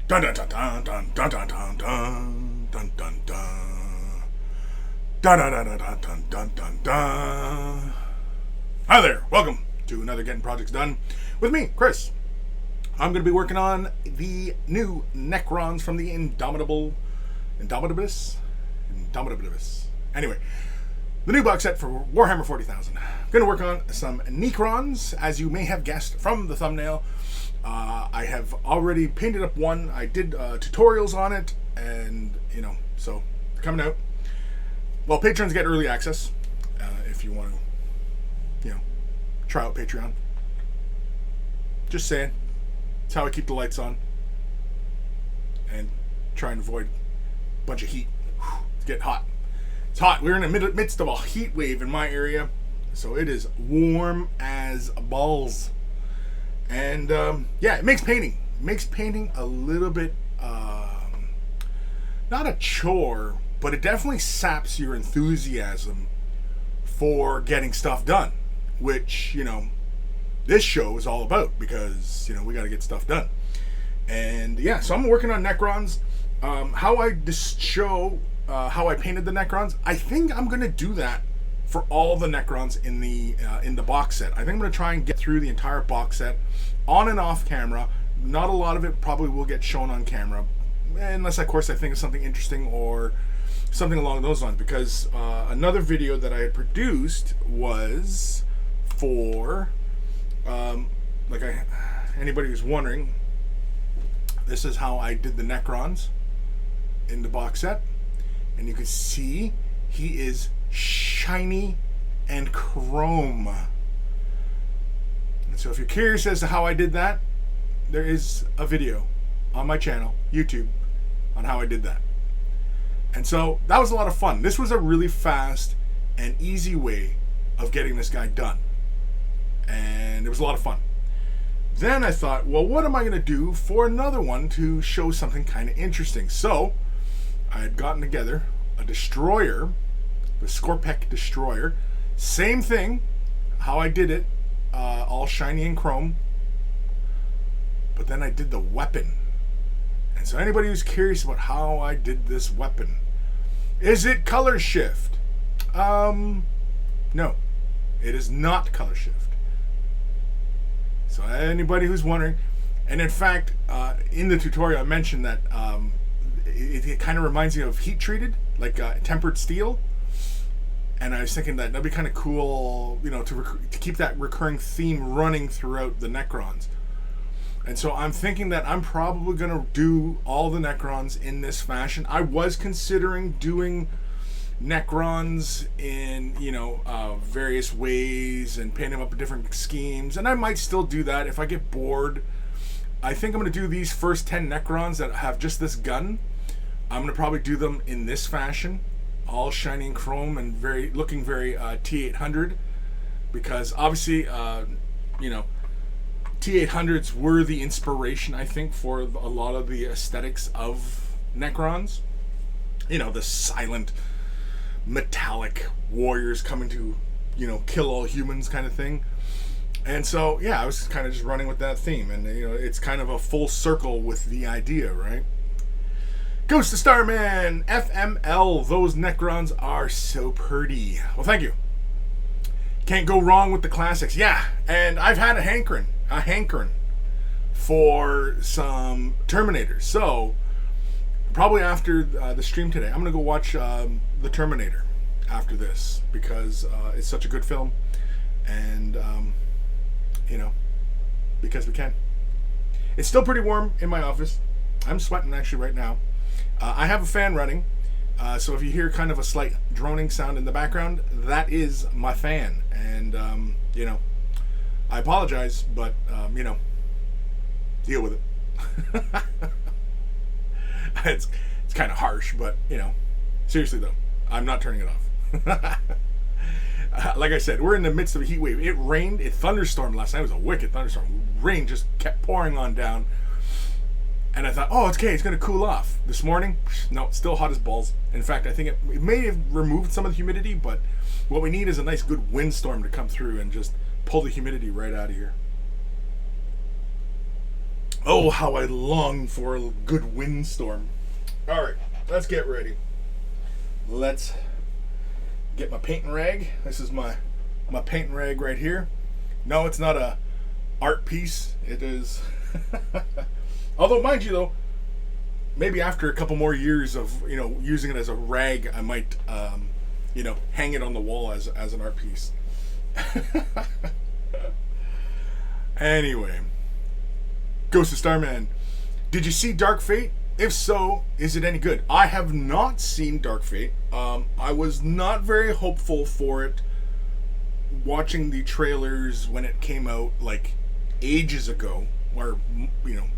Dun dun dun dun dun dun dun dun dun dun dun dun. Dun dun dun dun dun dun dun dun. Hi there, welcome to another Getting Projects Done with me, Chris. I'm going to be working on the new Necrons from the Indomitus. Anyway, the new box set for Warhammer 40,000. I'm going to work on some Necrons, as you may have guessed from the thumbnail. I have already painted up one. I did tutorials on it, and so they're coming out. Well, patrons get early access if you want to, try out Patreon. Just saying, it's how I keep the lights on and try and avoid a bunch of heat. It's getting hot. It's hot. We're in the midst of a heat wave in my area, so it is warm as balls. And it makes painting a little bit not a chore, but it definitely saps your enthusiasm for getting stuff done, which this show is all about, because we got to get stuff done. And so I'm working on Necrons. How I show how I painted the Necrons, I think I'm gonna do that for all the Necrons in the box set. I think I'm going to try and get through the entire box set on and off camera. Not a lot of it probably will get shown on camera, unless, of course, I think of something interesting or something along those lines. Because another video that I had produced was for, anybody who's wondering, this is how I did the Necrons in the box set. And you can see he is shiny and chrome. And so if you're curious as to how I did that, there is a video on my channel, YouTube, on how I did that. And so that was a lot of fun. This was a really fast and easy way of getting this guy done. And it was a lot of fun. Then I thought, well, what am I going to do for another one to show something kind of interesting? So I had gotten together a destroyer, the Scorpec destroyer. Same thing, how I did it, all shiny and chrome. But then I did the weapon. And so anybody who's curious about how I did this weapon, is it color shift? No, it is not color shift. So anybody who's wondering, and in fact, in the tutorial I mentioned that it kind of reminds me of heat treated, like tempered steel. And I was thinking that that'd be kind of cool, to keep that recurring theme running throughout the Necrons. And so I'm thinking that I'm probably going to do all the Necrons in this fashion. I was considering doing Necrons in, various ways and painting them up in different schemes. And I might still do that if I get bored. I think I'm going to do these first 10 Necrons that have just this gun. I'm going to probably do them in this fashion, all shiny and chrome and looking very T800, because obviously, T800s were the inspiration, I think, for a lot of the aesthetics of Necrons. The silent, metallic warriors coming to, kill all humans kind of thing. And so, I was kind of just running with that theme, and it's kind of a full circle with the idea, right? Ghost of Starman, FML, those Necrons are so pretty. Well, thank you. Can't go wrong with the classics. Yeah, and I've had a hankering for some Terminators. So, probably after the stream today, I'm going to go watch The Terminator after this, because it's such a good film, and, because we can. It's still pretty warm in my office. I'm sweating actually right now. I have a fan running, so if you hear kind of a slight droning sound in the background, that is my fan. And, I apologize, but, deal with it. It's kind of harsh, but, seriously though, I'm not turning it off. Like I said, we're in the midst of a heat wave. It rained, it thunderstormed last night. It was a wicked thunderstorm. Rain just kept pouring on down. And I thought, it's okay, it's going to cool off. This morning, no, it's still hot as balls. In fact, I think it may have removed some of the humidity, but what we need is a nice good windstorm to come through and just pull the humidity right out of here. Oh, how I long for a good windstorm. All right, let's get ready. Let's get my paint and rag. This is my paint and rag right here. No, it's not a art piece. It is. Although, mind you, though, maybe after a couple more years of using it as a rag, I might hang it on the wall as an art piece. Anyway, Ghost of Starman, did you see Dark Fate? If so, is it any good? I have not seen Dark Fate. I was not very hopeful for it watching the trailers when it came out like ages ago, or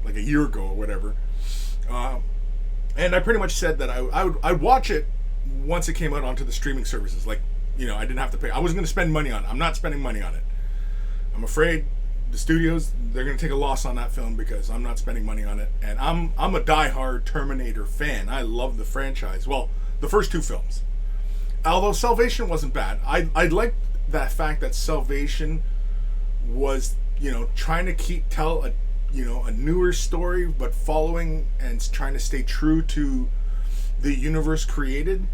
like a year ago or whatever. And I pretty much said that I'd watch it once it came out onto the streaming services. Like, I didn't have to pay. I wasn't going to spend money on it. I'm not spending money on it. I'm afraid the studios, they're going to take a loss on that film because I'm not spending money on it. And I'm a diehard Terminator fan. I love the franchise. Well, the first two films. Although Salvation wasn't bad. I liked that fact that Salvation was, trying to tell a newer story, but following and trying to stay true to the universe created.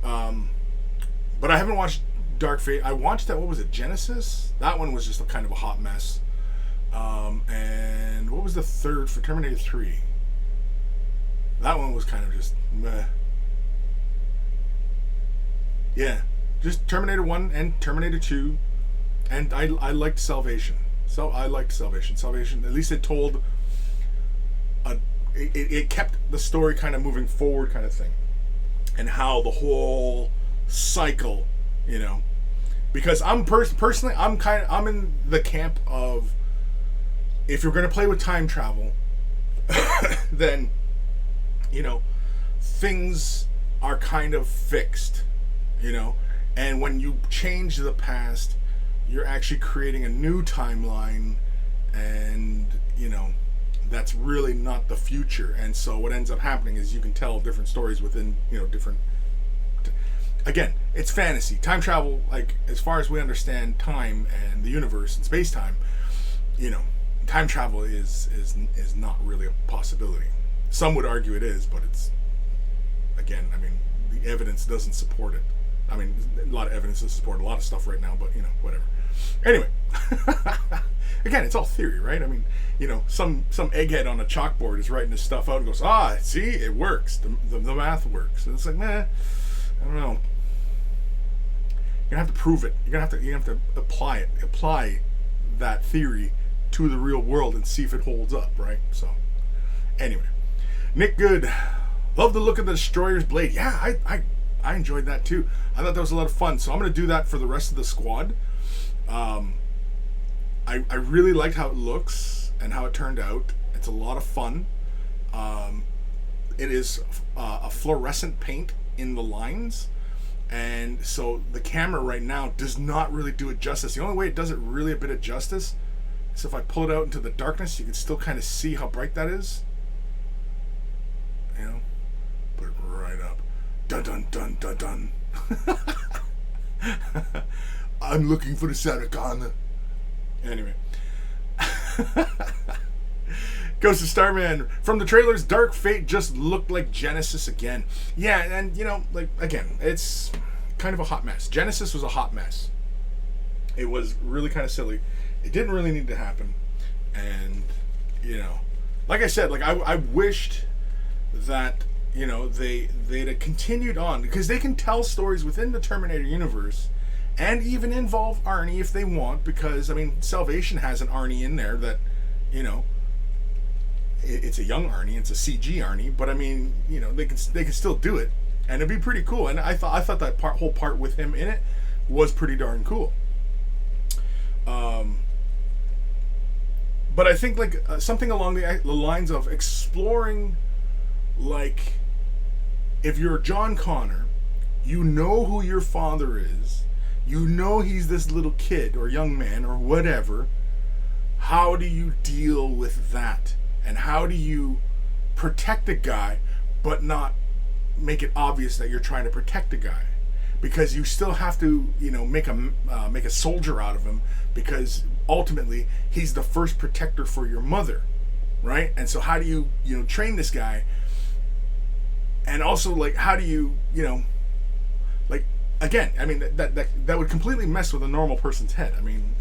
But I haven't watched Dark Fate. I watched that, what was it, Genesis? That one was just a kind of a hot mess. And what was the third for Terminator 3? That one was kind of just meh. Yeah, just Terminator 1 and Terminator 2. And I liked Salvation. So I liked Salvation. Salvation, at least it told it kept the story kind of moving forward, kind of thing. And how the whole cycle, because I'm personally I'm in the camp of, if you're going to play with time travel, then things are kind of fixed, and when you change the past, you're actually creating a new timeline, and that's really not the future. And so what ends up happening is you can tell different stories within different. Again, it's fantasy. Time travel, like, as far as we understand time and the universe and space-time, time travel is not really a possibility. Some would argue it is, but it's, again, the evidence doesn't support it. A lot of evidence doesn't support a lot of stuff right now, but, whatever. Anyway, again, it's all theory, right? Some egghead on a chalkboard is writing this stuff out and goes, see, it works. The math works. And it's like, I don't know. You're gonna have to prove it. You're gonna have to apply that theory to the real world and see if it holds up, right? So, anyway, Nick Good, love the look of the Destroyer's blade. Yeah, I enjoyed that too. I thought that was a lot of fun. So I'm gonna do that for the rest of the squad. I really liked how it looks and how it turned out. It's a lot of fun. It is a fluorescent paint in the lines. And so the camera right now does not really do it justice. The only way it does it really a bit of justice is if I pull it out into the darkness, you can still kind of see how bright that is. Put it right up. Dun dun dun dun dun. I'm looking for the Saracana. Anyway. Ghost of Starman. From the trailers, Dark Fate just looked like Genesis again. Yeah, and again, it's kind of a hot mess. Genesis was a hot mess. It was really kind of silly. It didn't really need to happen. And, like I said, I wished that, they'd have continued on, because they can tell stories within the Terminator universe and even involve Arnie if they want, because, Salvation has an Arnie in there that, it's a young Arnie, it's a CG Arnie, but they can still do it, and it'd be pretty cool. And I thought that whole part with him in it was pretty darn cool. But I think something along the lines of exploring, if you're John Connor, you know who your father is, he's this little kid or young man or whatever. How do you deal with that? And how do you protect a guy, but not make it obvious that you're trying to protect a guy? Because you still have to, make a soldier out of him, because ultimately he's the first protector for your mother, right? And so how do you, train this guy? And also, like, how do you, like, again, I mean, that would completely mess with a normal person's head. I mean,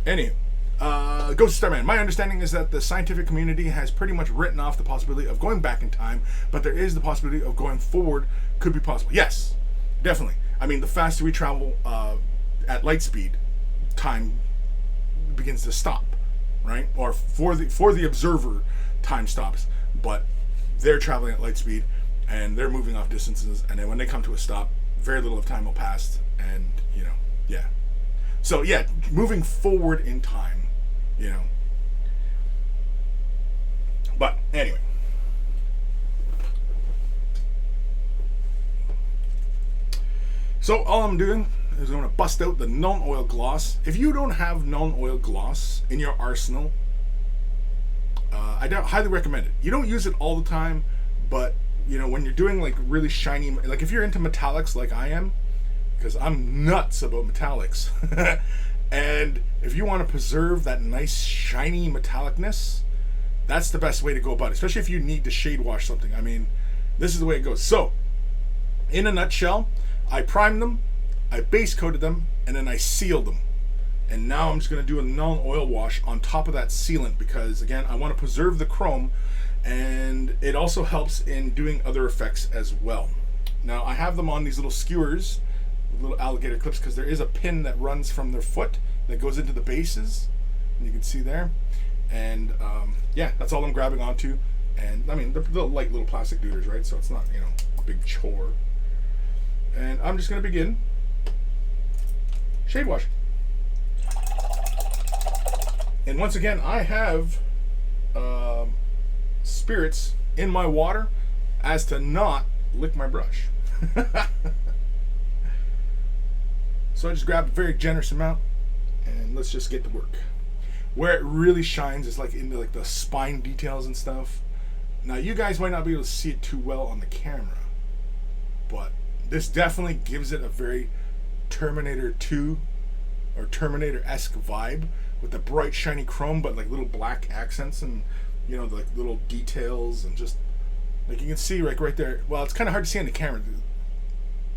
Anywho, Ghost Starman. My understanding is that the scientific community has pretty much written off the possibility of going back in time, but there is the possibility of going forward. Could be possible. Yes, definitely. I mean, the faster we travel at light speed, time begins to stop, right? Or for the observer, time stops, but they're traveling at light speed and they're moving off distances, and then when they come to a stop, very little of time will pass, and yeah. So yeah, moving forward in time, But anyway. So all I'm doing is I'm going to bust out the Null Oil Gloss. If you don't have Null Oil Gloss in your arsenal, I highly recommend it. You don't use it all the time, but when you're doing like really shiny, like if you're into metallics like I am, because I'm nuts about metallics, and if you want to preserve that nice shiny metallicness, that's the best way to go about it, especially if you need to shade wash something. I mean, this is the way it goes. So, in a nutshell, I primed them, I base coated them, and then I sealed them. And now I'm just going to do a Null Oil wash on top of that sealant because, again, I want to preserve the chrome, and it also helps in doing other effects as well. Now, I have them on these little skewers, little alligator clips, because there is a pin that runs from their foot that goes into the bases, and you can see there. And yeah, that's all I'm grabbing onto. And I mean, they're light little plastic duders, right? So it's not, a big chore. And I'm just going to begin shade washing. And once again, I have spirits in my water as to not lick my brush. So I just grabbed a very generous amount, and let's just get to work. Where it really shines is like into like the spine details and stuff. Now you guys might not be able to see it too well on the camera, but this definitely gives it a very Terminator 2 or Terminator-esque vibe with the bright shiny chrome but like little black accents and like little details, and just like you can see right there. Well, it's kind of hard to see on the camera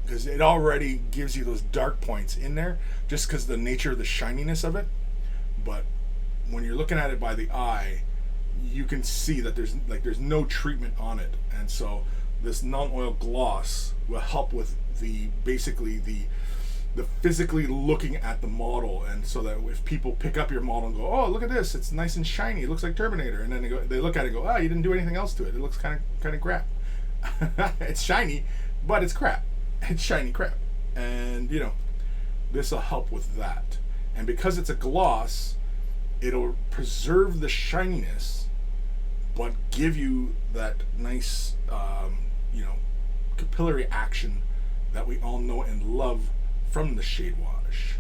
because it already gives you those dark points in there just because of the nature of the shininess of it. But when you're looking at it by the eye, you can see that there's no treatment on it, and so this Null Oil Gloss will help with basically the physically looking at the model, and so that if people pick up your model and go, oh, look at this, it's nice and shiny, it looks like Terminator, and then they look at it and go, oh, you didn't do anything else to it, it looks kind of crap. It's shiny, but it's crap. It's shiny crap, and this will help with that. And because it's a gloss, it'll preserve the shininess, but give you that nice, capillary action that we all know and love from the shade wash.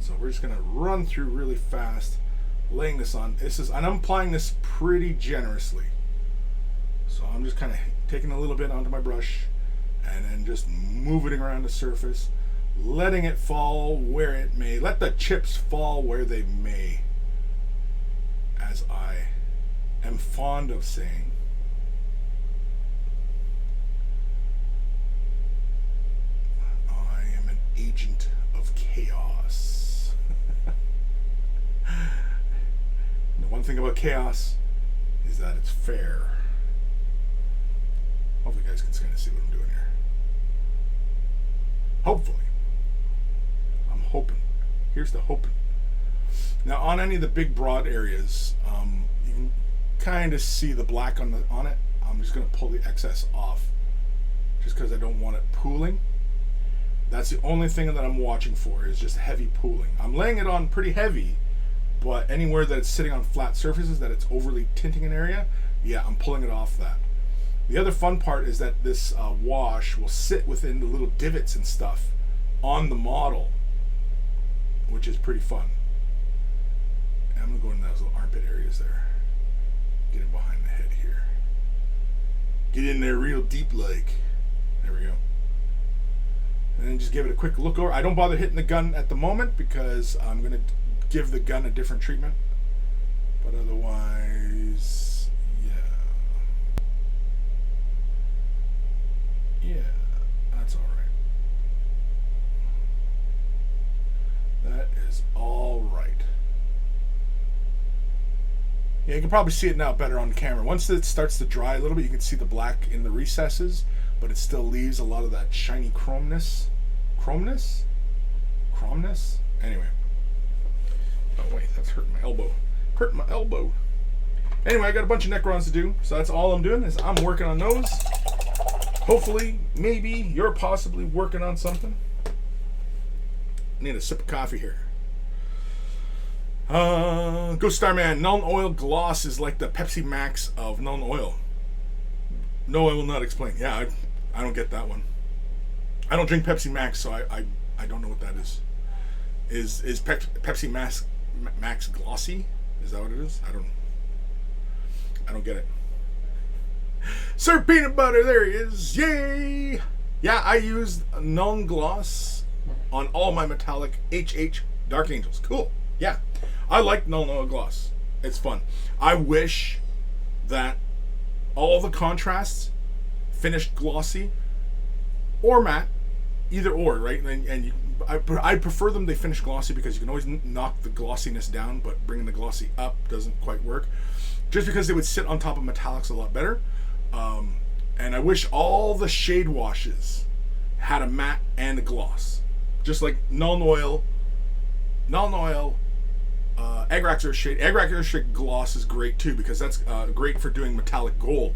So we're just gonna run through really fast, laying this on. And I'm applying this pretty generously. So I'm just kind of taking a little bit onto my brush, and then just moving it around the surface, letting it fall where it may. Let the chips fall where they may, as I am fond of saying. I am an agent of chaos. The one thing about chaos is that it's fair. Hopefully you guys can kind of see what I'm doing here. Hopefully. I'm hoping. Here's the hoping. Now on any of the big broad areas, you can kind of see the black on it. I'm just going to pull the excess off just because I don't want it pooling. That's the only thing that I'm watching for, is just heavy pooling. I'm laying it on pretty heavy, but anywhere that it's sitting on flat surfaces that it's overly tinting an area, yeah, I'm pulling it off that. The other fun part is that this wash will sit within the little divots and stuff on the model, which is pretty fun. And I'm going to go in those little armpit areas there. Get in behind the head here. Get in there real deep like. There we go. and then just give it a quick look over. I don't bother hitting the gun at the moment because I'm going to give the gun a different treatment. But otherwise, yeah, that's all right. That is all right. Yeah, you can probably see it now better on camera. Once it starts to dry a little bit, you can see the black in the recesses, but it still leaves a lot of that shiny chromeness. Chromeness? Anyway. Oh wait, that's hurting my elbow. Hurting my elbow. Anyway, I got a bunch of Necrons to do, so that's all I'm doing is I'm working on those. Hopefully, maybe you're possibly working on something. I need a sip of coffee here. Ghost Starman, Null Oil Gloss is like the Pepsi Max of Null Oil. No, I will not explain. Yeah, I don't get that one. I don't drink Pepsi Max, so I don't know what that is. Is Pepsi Max glossy? Is that what it is? I don't get it. Sir Peanut Butter, there he is. Yay! Yeah, I used Null Gloss on all my metallic HH Dark Angels. Cool. Yeah. I like Null Oil Gloss. It's fun. I wish that all the contrasts finished glossy or matte, either or, right? And I prefer them they finish glossy because you can always knock the glossiness down, but bringing the glossy up doesn't quite work. Just because they would sit on top of metallics a lot better. And I wish all the shade washes had a matte and a gloss, just like Null Oil. Egg-Raxer shade. Egg-Raxer shade gloss is great too because that's great for doing metallic gold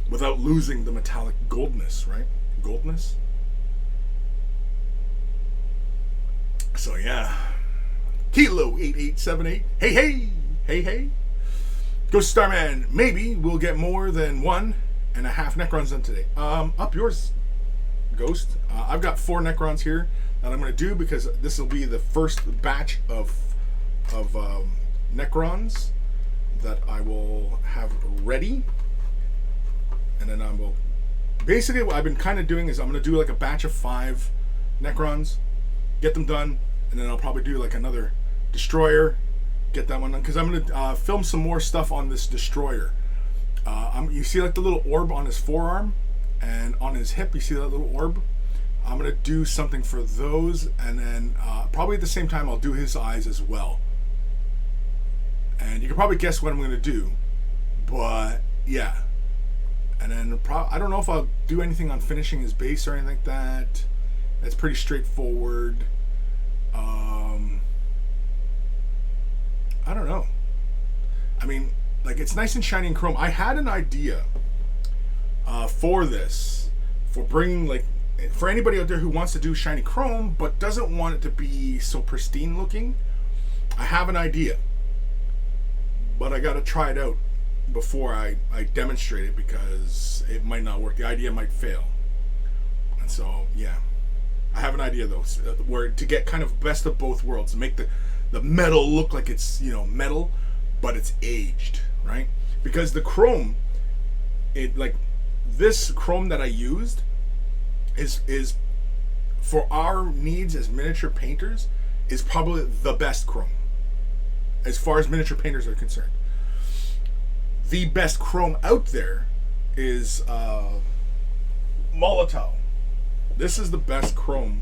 without losing the metallic goldness, right? Goldness. So yeah. Kilo 8878. Hey. Ghost Starman. Maybe we'll get more than 1.5 Necrons done today. Up yours, Ghost. I've got 4 Necrons here that I'm going to do because this will be the first batch of Necrons that I will have ready, and then I will basically what I've been kind of doing is I'm going to do like a batch of 5 Necrons, get them done, and then I'll probably do like another destroyer, get that one done because I'm going to film some more stuff on this destroyer. You see like the little orb on his forearm and on his hip, you see that little orb. I'm going to do something for those, and then probably at the same time I'll do his eyes as well. And you can probably guess what I'm going to do, but yeah. And then I don't know if I'll do anything on finishing his base or anything like that. That's pretty straightforward. I don't know. I mean, like it's nice and shiny and chrome. I had an idea for this, for bringing like, for anybody out there who wants to do shiny chrome but doesn't want it to be so pristine looking. I have an idea, but I got to try it out before I demonstrate it because it might not work. The idea might fail. And so, yeah. I have an idea though, where to get kind of best of both worlds, make the metal look like it's, metal, but it's aged, right? Because the chrome, like this chrome that I used is for our needs as miniature painters is probably the best chrome as far as miniature painters are concerned. The best chrome out there is Molotow. This is the best chrome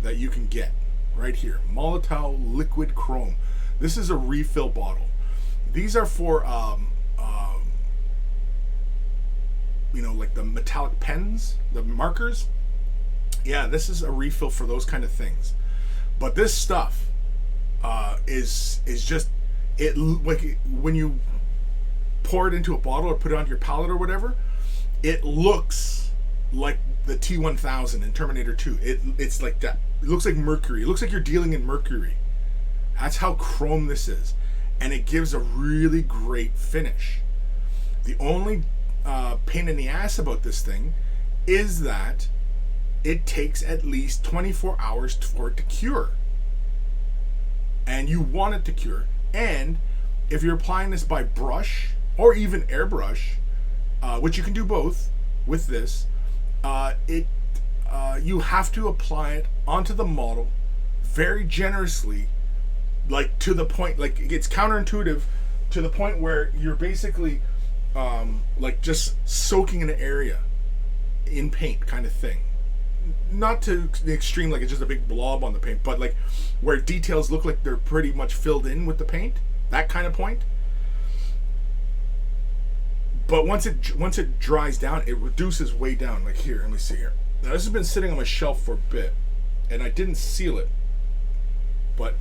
that you can get right here. Molotow liquid chrome. This is a refill bottle. These are for like the metallic pens, the markers. Yeah, this is a refill for those kind of things. But this stuff is just it, like when you pour it into a bottle or put it on your palette or whatever, it looks like the T-1000 in Terminator 2. It's like that. It looks like mercury. It looks like you're dealing in mercury. That's how chrome this is, and it gives a really great finish. The only pain in the ass about this thing is that it takes at least 24 hours for it to cure. And you want it to cure. And if you're applying this by brush or even airbrush, which you can do both with this, it you have to apply it onto the model very generously, like to the point, like it's counterintuitive to the point where you're basically like just soaking an area in paint kind of thing. Not to the extreme, like it's just a big blob on the paint, but like where details look like they're pretty much filled in with the paint, that kind of point. But once it dries down, it reduces way down. Like here, let me see here. Now this has been sitting on my shelf for a bit, and I didn't seal it. But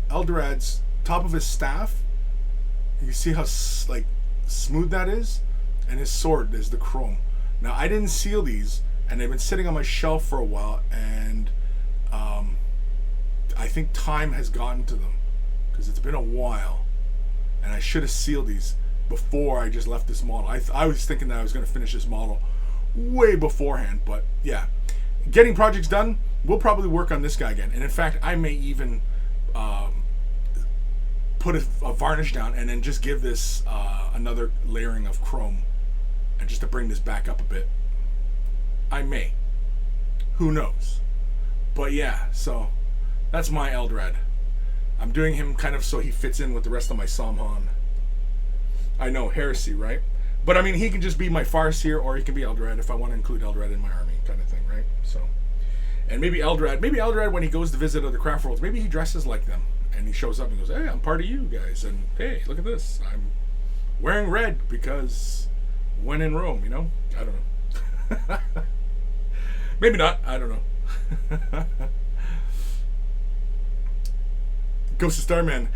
Eldorad's top of his staff, you see how like smooth that is, and his sword is the chrome. Now I didn't seal these, and they've been sitting on my shelf for a while, and I think time has gotten to them because it's been a while, and I should have sealed these before I just left this model. I was thinking that I was going to finish this model way beforehand, but yeah, getting projects done, we'll probably work on this guy again, and in fact I may even put a varnish down and then just give this another layering of chrome, and just to bring this back up a bit. I may, who knows, but yeah, so that's my Eldrad. I'm doing him kind of so he fits in with the rest of my Samhan. I know, heresy, right? But I mean, he can just be my Farseer, or he can be Eldrad if I want to include Eldrad in my army, kind of thing, right? So, and maybe Eldrad when he goes to visit other craft worlds, maybe he dresses like them, and he shows up and goes, "Hey, I'm part of you guys, and hey, look at this, I'm wearing red because when in Rome, you know." I don't know. Maybe not. I don't know. Ghost of Starman.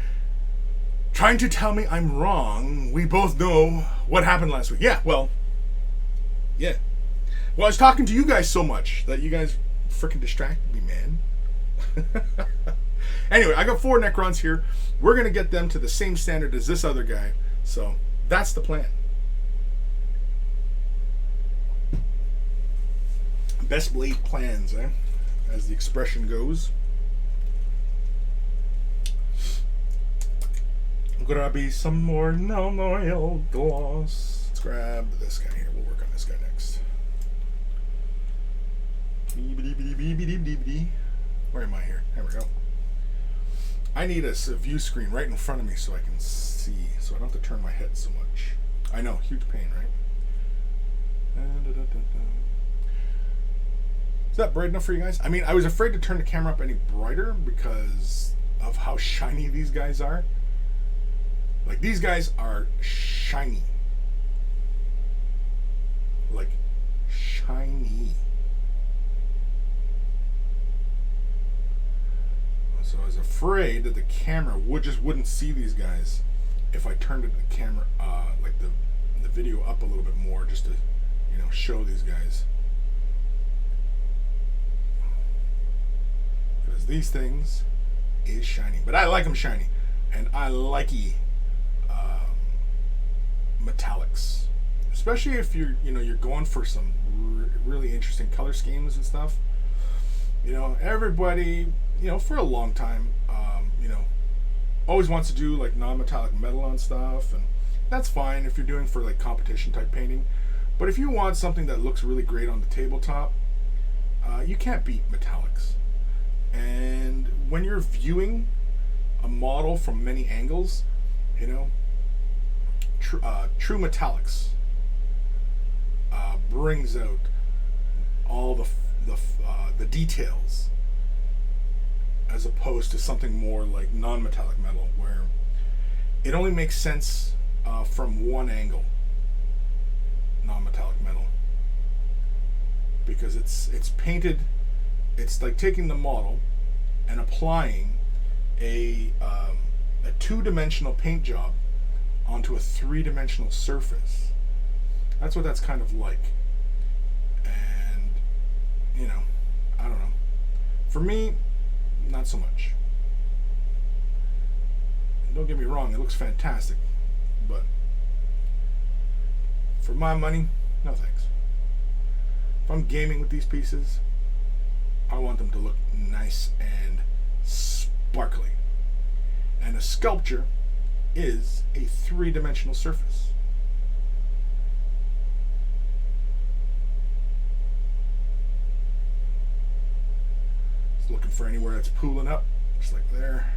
Trying to tell me I'm wrong. We both know what happened last week. Yeah, well. Yeah. Well, I was talking to you guys so much that you guys freaking distracted me, man. Anyway, I got 4 Necrons here. We're going to get them to the same standard as this other guy. So, that's the plan. Best laid plans, eh? As the expression goes. Gonna be some more non-oil gloss. Let's grab this guy here. We'll work on this guy next. Where am I here? There we go. I need a view screen right in front of me so I can see, so I don't have to turn my head so much. I know, huge pain, right? Is that bright enough for you guys? I mean, I was afraid to turn the camera up any brighter because of how shiny these guys are. Like, these guys are shiny. Like, shiny. So I was afraid that the camera wouldn't see these guys if I turned the camera, like the video up a little bit more, just to, you know, show these guys. Because these things is shiny, but I like them shiny, and I like metallics, especially if you're going for some really interesting color schemes and stuff. You know, everybody, for a long time, always wants to do like non-metallic metal on stuff, and that's fine if you're doing for like competition type painting. But if you want something that looks really great on the tabletop, you can't beat metallics. And when you're viewing a model from many angles, true metallics brings out all the details, as opposed to something more like non-metallic metal, where it only makes sense from one angle. Non-metallic metal, because it's painted. It's like taking the model and applying a two-dimensional paint job onto a three-dimensional surface. That's what that's kind of like. And, I don't know. For me, not so much. And don't get me wrong, it looks fantastic. But for my money, no thanks. If I'm gaming with these pieces, I want them to look nice and sparkly. And a sculpture is a three-dimensional surface. And for anywhere that's pooling up, just like there,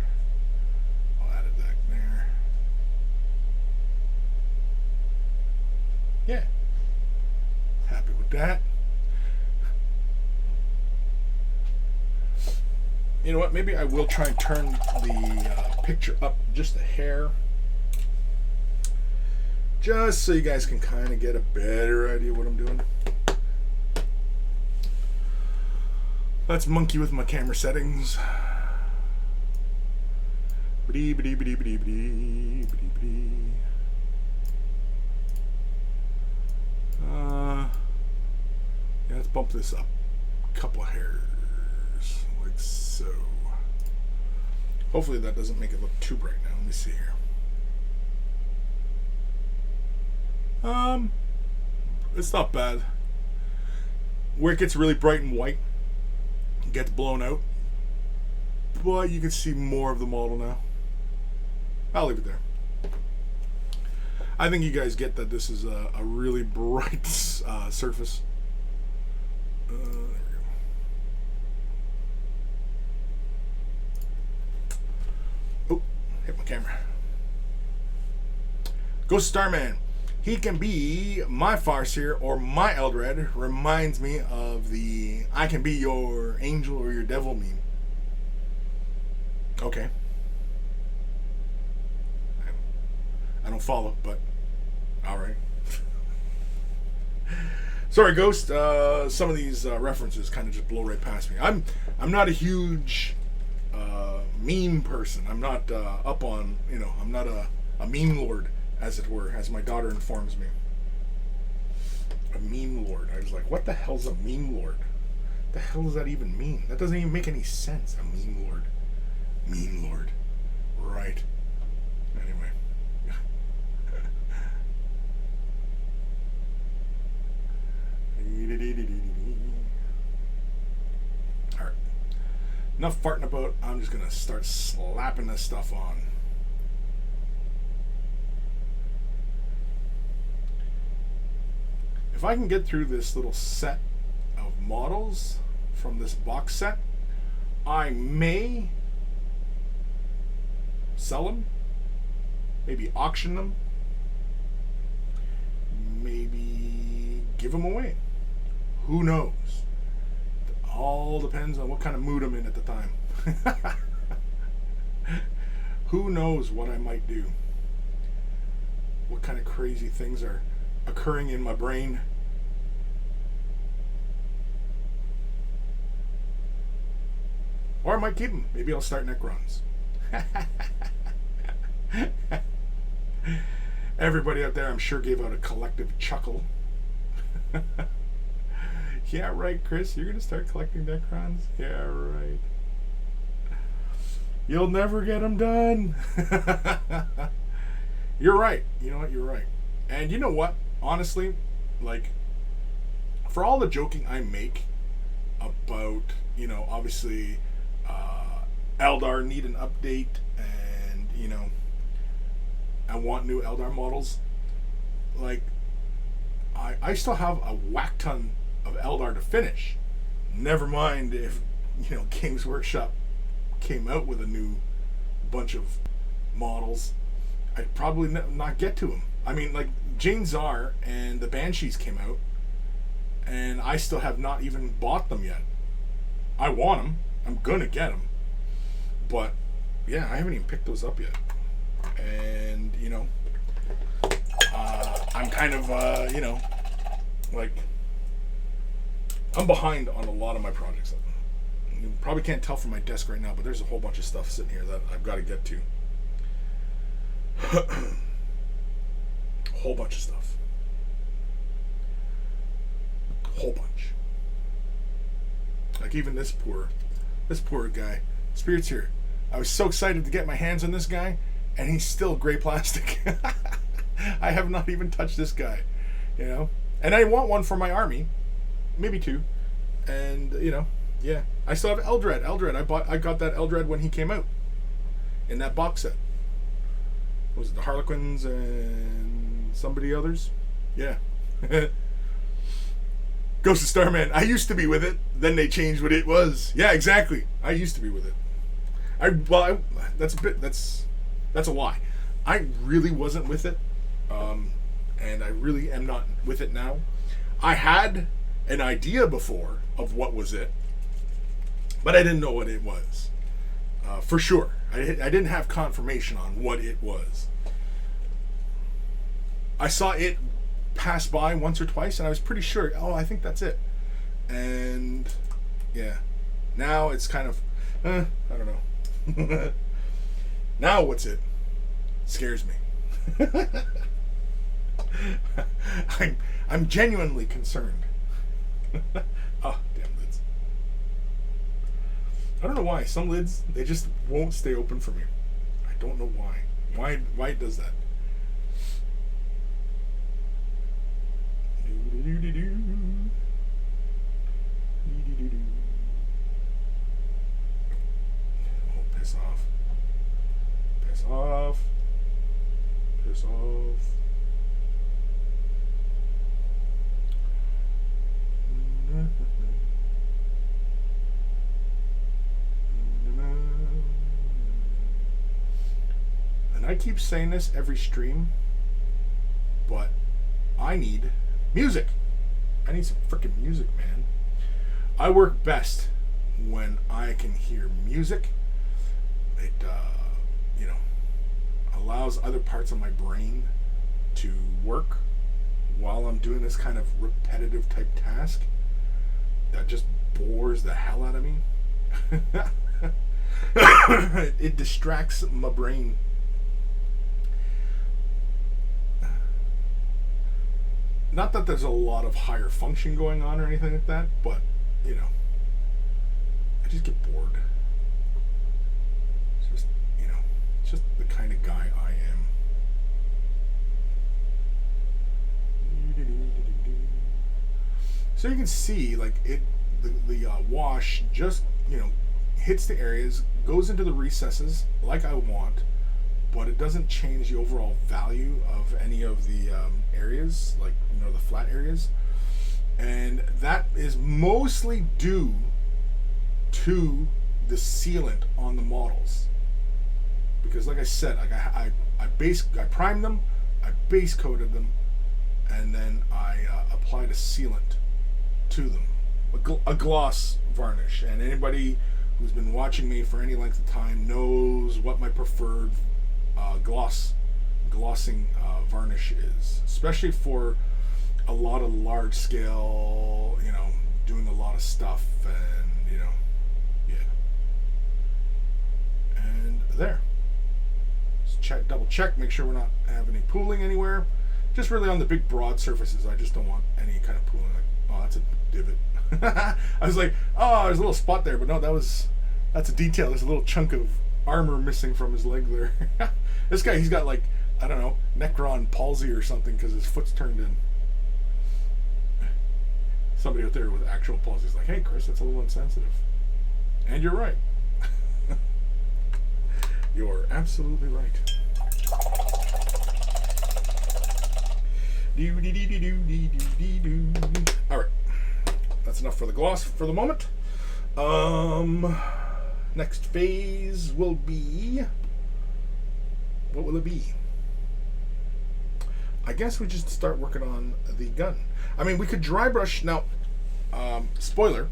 I'll add it back there. Yeah. Happy with that. You know what? Maybe I will try and turn the picture up just a hair. Just so you guys can kind of get a better idea of what I'm doing. Let's monkey with my camera settings. Yeah, let's bump this up a couple of hairs, like so. Hopefully that doesn't make it look too bright now. Let me see here. It's not bad. Where it gets really bright and white, it gets blown out, but you can see more of the model now. I'll leave it there. I think you guys get that this is a really bright surface. There we go. Oh, hit my camera. Ghost Starman. He can be my Farseer or my Eldred. Reminds me of the I can be your angel or your devil meme. Okay. I don't follow, but alright. Sorry, Ghost. Some of these references kind of just blow right past me. I'm not a huge meme person. I'm not up on, I'm not a meme lord, as it were, as my daughter informs me. A meme lord. I was like, what the hell's a meme lord? The hell does that even mean? That doesn't even make any sense. A meme lord. Meme lord. Right. Anyway. Alright. Enough farting about. I'm just going to start slapping this stuff on. If I can get through this little set of models from this box set, I may sell them, maybe auction them, maybe give them away. Who knows? It all depends on what kind of mood I'm in at the time. Who knows what I might do? What kind of crazy things are occurring in my brain? Or I might keep them. Maybe I'll start Necrons. Everybody out there, I'm sure, gave out a collective chuckle. Yeah, right, Chris. You're going to start collecting Necrons? Yeah, right. You'll never get them done. You're right. You know what? You're right. And you know what? Honestly, like, for all the joking I make about, obviously, Eldar need an update, and I want new Eldar models. Like, I still have a whack ton of Eldar to finish. Never mind if Games Workshop came out with a new bunch of models, I'd probably not get to them. I mean, like, Jane Czar and the Banshees came out, and I still have not even bought them yet. I want them. I'm gonna get them. But, yeah, I haven't even picked those up yet. And, I'm kind of, like, I'm behind on a lot of my projects. You probably can't tell from my desk right now, but there's a whole bunch of stuff sitting here that I've got to get to. Whole bunch of stuff. Whole bunch. Like even this poor guy. Spirit's here. I was so excited to get my hands on this guy, and he's still gray plastic. I have not even touched this guy, And I want one for my army, maybe two, and yeah. I still have Eldred. I got that Eldred when he came out in that box set. Was it the Harlequins and somebody others? Yeah. Ghost of Starman. I used to be with it. Then they changed what it was. Yeah, exactly. I used to be with it. That's a lie. I really wasn't with it, and I really am not with it now. I had an idea before of what was it, but I didn't know what it was. For sure, I didn't have confirmation on what it was. I saw it pass by once or twice, and I was pretty sure, oh, I think that's it. And yeah, now it's kind of, I don't know. Now what's it? Scares me. I'm genuinely concerned. Oh, damn lids. I don't know why. Some lids, they just won't stay open for me. I don't know why. Why it does that. Oh, piss off. Piss off. Piss off. And I keep saying this every stream, but I need music. I need some freaking music, man. I work best when I can hear music. It, allows other parts of my brain to work while I'm doing this kind of repetitive type task that just bores the hell out of me. It distracts my brain. Not that there's a lot of higher function going on or anything like that, but, I just get bored. It's just the kind of guy I am. So you can see, like, the wash just, hits the areas, goes into the recesses like I want, but it doesn't change the overall value of any of the areas, like, the flat areas. And that is mostly due to the sealant on the models. Because like I said, I primed them, I base coated them, and then I applied a sealant to them. A gloss varnish. And anybody who's been watching me for any length of time knows what my preferred glossing varnish is, especially for a lot of large scale, doing a lot of stuff, and yeah. And there. Just double check, make sure we're not having any pooling anywhere. Just really on the big broad surfaces, I just don't want any kind of pooling. Like, oh, that's a divot. I was like, oh, there's a little spot there, but no, that's a detail. There's a little chunk of armor missing from his leg there. This guy, he's got like, I don't know, Necron palsy or something because his foot's turned in. Somebody out there with actual palsy is like, hey, Chris, that's a little insensitive. And you're right. You're absolutely right. All right. That's enough for the gloss for the moment. Next phase will be... What will it be? I guess we just start working on the gun. I mean, we could dry brush. Now, spoiler,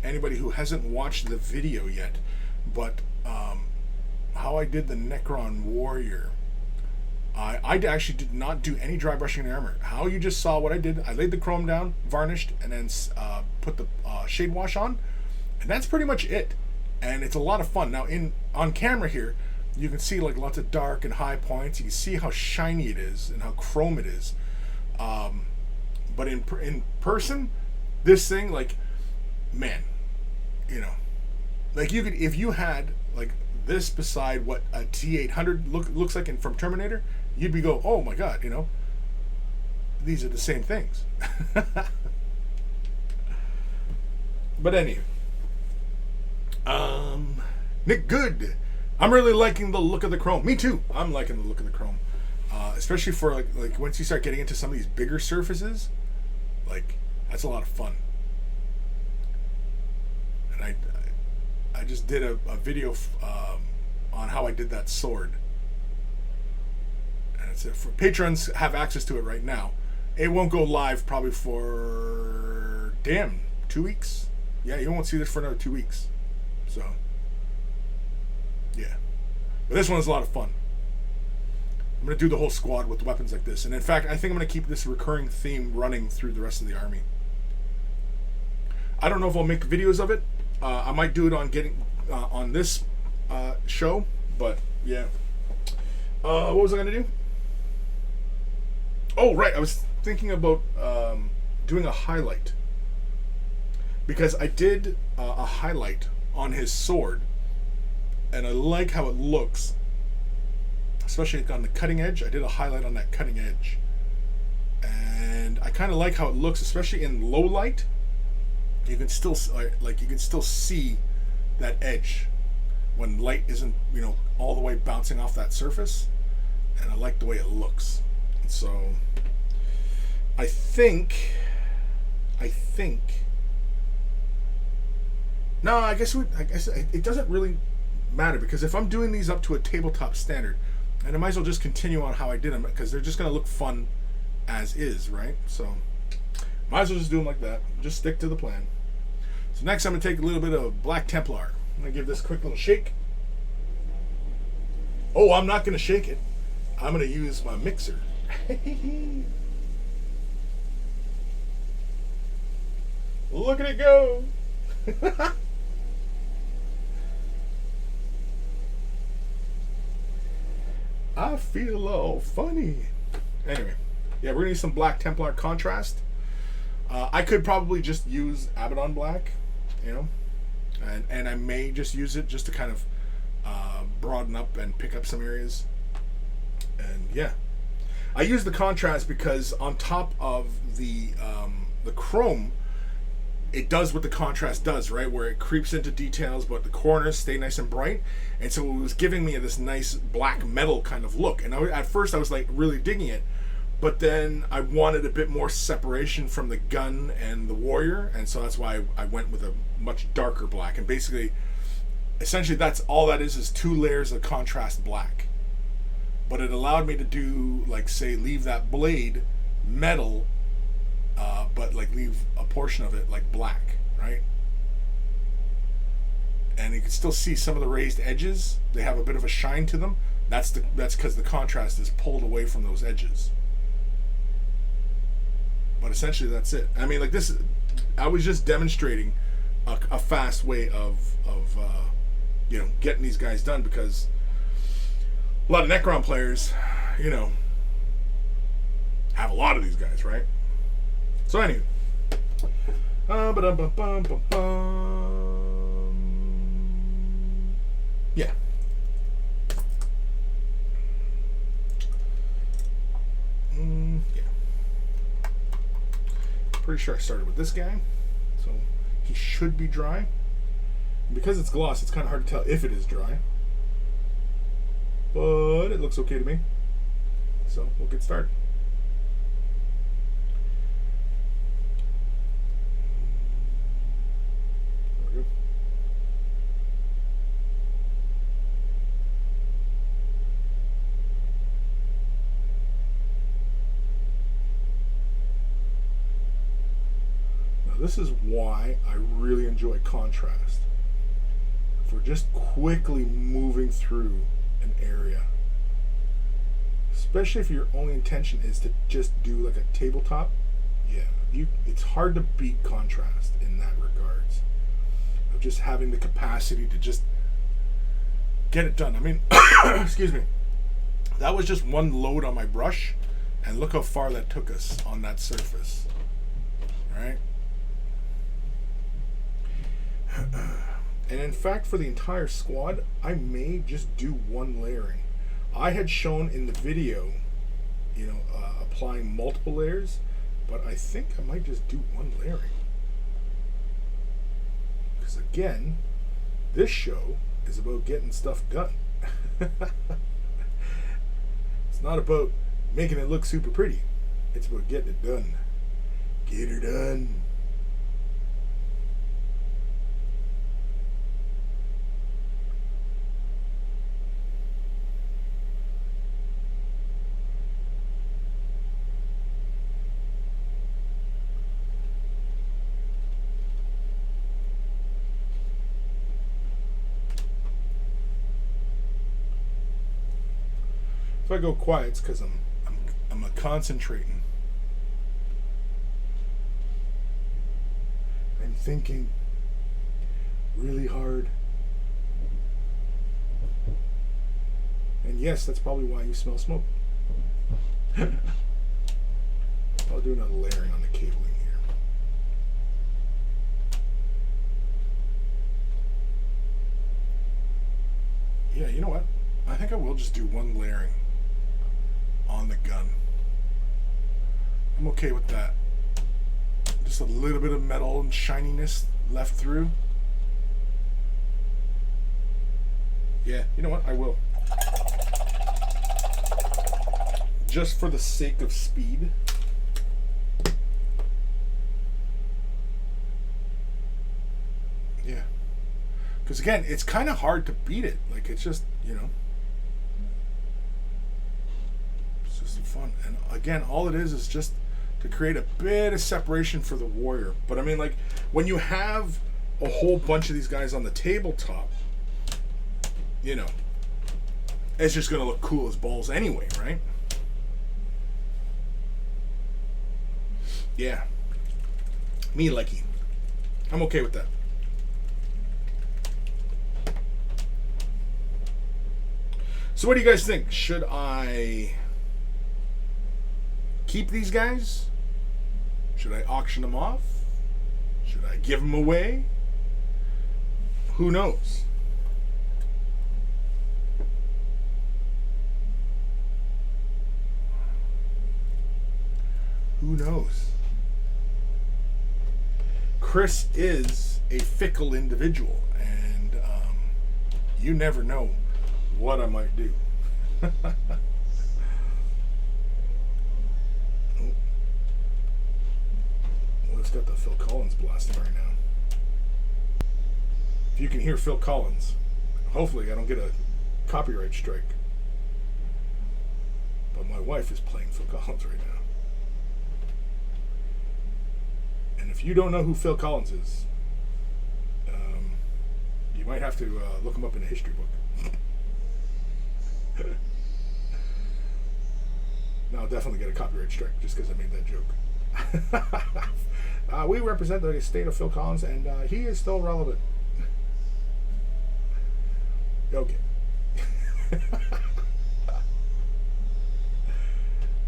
anybody who hasn't watched the video yet, but how I did the Necron Warrior, I actually did not do any dry brushing in armor. How you just saw what I did, I laid the chrome down, varnished, and then put the shade wash on, and that's pretty much it. And it's a lot of fun. Now, on camera here, you can see like lots of dark and high points. You can see how shiny it is and how chrome it is. But in person, this thing, like, man, like you could, if you had like this beside what a T-800 looks like from Terminator, you'd be go, oh my god, these are the same things. But anyway, Nick Good. I'm really liking the look of the chrome. Me too. I'm liking the look of the chrome, especially for like once you start getting into some of these bigger surfaces, like that's a lot of fun. and I just did a video on how I did that sword. And it's for patrons have access to it right now. It won't go live probably for 2 weeks. Yeah, you won't see this for another 2 weeks. So yeah, but this one's a lot of fun. I'm gonna do the whole squad with weapons like this, and in fact, I think I'm gonna keep this recurring theme running through the rest of the army. I don't know if I'll make videos of it. I might do it on this show, but yeah. What was I gonna do? Oh right, I was thinking about doing a highlight, because I did a highlight on his sword, and I like how it looks, especially on the cutting edge. I did a highlight on that cutting edge, and I kind of like how it looks, especially in low light. You can still see that edge when light isn't all the way bouncing off that surface, and I like the way it looks. And so I think no, I guess it doesn't really matter, because if I'm doing these up to a tabletop standard, and I might as well just continue on how I did them, because they're just going to look fun as is, right? So might as well just do them like that. Just stick to the plan. So next I'm going to take a little bit of Black Templar. I'm going to give this a quick little shake. Oh, I'm not going to shake it. I'm going to use my mixer. Look at it go. I feel all funny. Anyway, yeah, we're gonna use some Black Templar contrast. I could probably just use Abaddon Black, and I may just use it just to kind of broaden up and pick up some areas. And yeah, I use the contrast because on top of the chrome, it does what the contrast does, right? Where it creeps into details, but the corners stay nice and bright. And so it was giving me this nice black metal kind of look. And at first I was like really digging it, but then I wanted a bit more separation from the gun and the warrior. And so that's why I went with a much darker black. And basically, essentially that's all that is 2 layers of contrast black. But it allowed me to do, like, say, leave that blade metal, but like leave a portion of it like black, right? And you can still see some of the raised edges. They have a bit of a shine to them. That's because the contrast is pulled away from those edges. But essentially that's it. I mean, like this, I was just demonstrating a fast way of getting these guys done, because a lot of Necron players, have a lot of these guys, right? So anyway, yeah. Yeah. Pretty sure I started with this guy, so he should be dry. And because it's gloss, it's kind of hard to tell if it is dry, but it looks okay to me. So we'll get started. This is why I really enjoy contrast, for just quickly moving through an area, especially if your only intention is to just do like a tabletop. Yeah, it's hard to beat contrast in that regards, of just having the capacity to just get it done. I mean, excuse me, that was just one load on my brush, and look how far that took us on that surface. All right. And in fact, for the entire squad, I may just do one layering. I had shown in the video, applying multiple layers, but I think I might just do one layering. Because again, this show is about getting stuff done. It's not about making it look super pretty. It's about getting it done. Get her done. If I go quiet, it's because I'm a concentrating. I'm thinking really hard. And yes, that's probably why you smell smoke. I'll do another layering on the cabling here. Yeah, you know what? I think I will just do one layering on the gun. I'm okay with that. Just a little bit of metal and shininess left through. Yeah, you know what? I will. Just for the sake of speed. Yeah. Because again, it's kind of hard to beat it. Like, it's just, you know. It's just fun. And again, all it is just to create a bit of separation for the warrior. But I mean, like, when you have a whole bunch of these guys on the tabletop, you know, it's just going to look cool as balls anyway, right? Yeah. Me likey. I'm okay with that. So what do you guys think? Should I keep these guys? Should I auction them off? Should I give them away? Who knows? Who knows? Chris is a fickle individual, and you never know what I might do. Oh. Well, it's got the Phil Collins blasting right now. If you can hear Phil Collins, hopefully I don't get a copyright strike. But my wife is playing Phil Collins right now. And if you don't know who Phil Collins is, you might have to look him up in a history book. No, I'll definitely get a copyright strike just because I made that joke. We represent the state of Phil Collins, and he is still relevant. Okay.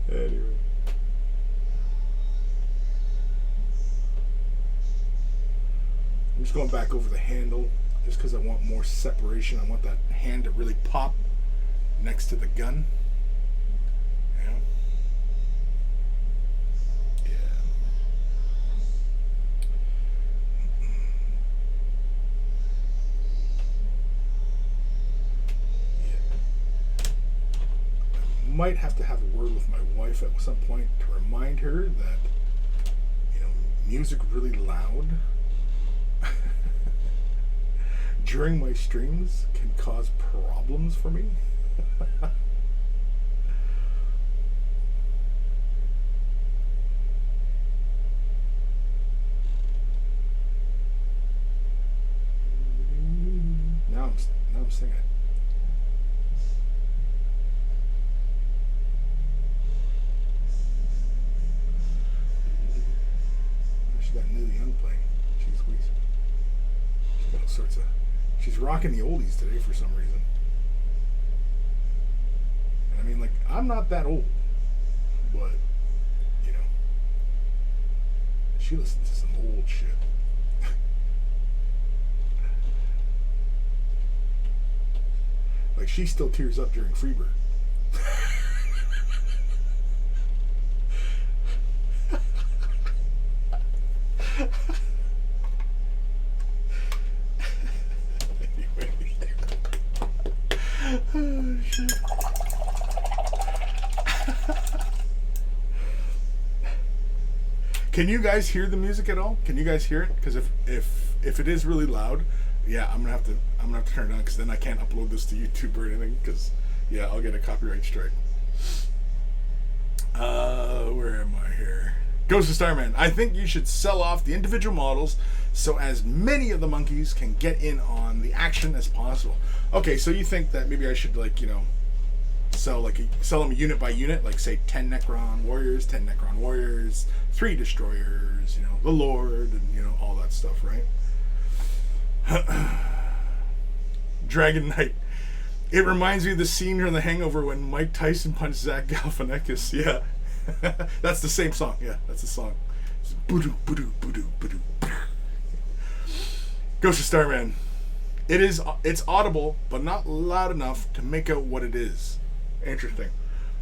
Anyway. I'm just going back over the handle just because I want more separation. I want that hand to really pop next to the gun. Yeah. Yeah. Yeah. I might have to have a word with my wife at some point to remind her that, you know, music really loud during my streams can cause problems for me. Now I'm singing it. She got Neil Young playing. Jeez Louise. She's got all sorts of. She's rocking the oldies today for some reason. And I mean, like, I'm not that old, but, you know, she listens to some old shit. Like, she still tears up during Freebird. Oh, shit. Can you guys hear the music at all? Can you guys hear it? Because if it is really loud, yeah, I'm gonna have to turn it on, because then I can't upload this to YouTube or anything, because yeah, I'll get a copyright strike. Where am I here? Ghost of Starman. I think you should sell off the individual models so as many of the monkeys can get in on the action as possible. Okay, so you think that maybe I should, like, you know, sell them unit by unit, like say 10 Necron warriors, 10 Necron warriors, 3 destroyers, you know, the Lord, and you know, all that stuff, right? Dragon Knight. It reminds me of the scene from The Hangover when Mike Tyson punched Zach Galifianakis. Yeah. That's the same song. Yeah, that's the song. Ghost of Starman. It's audible, but not loud enough to make out what it is. Interesting.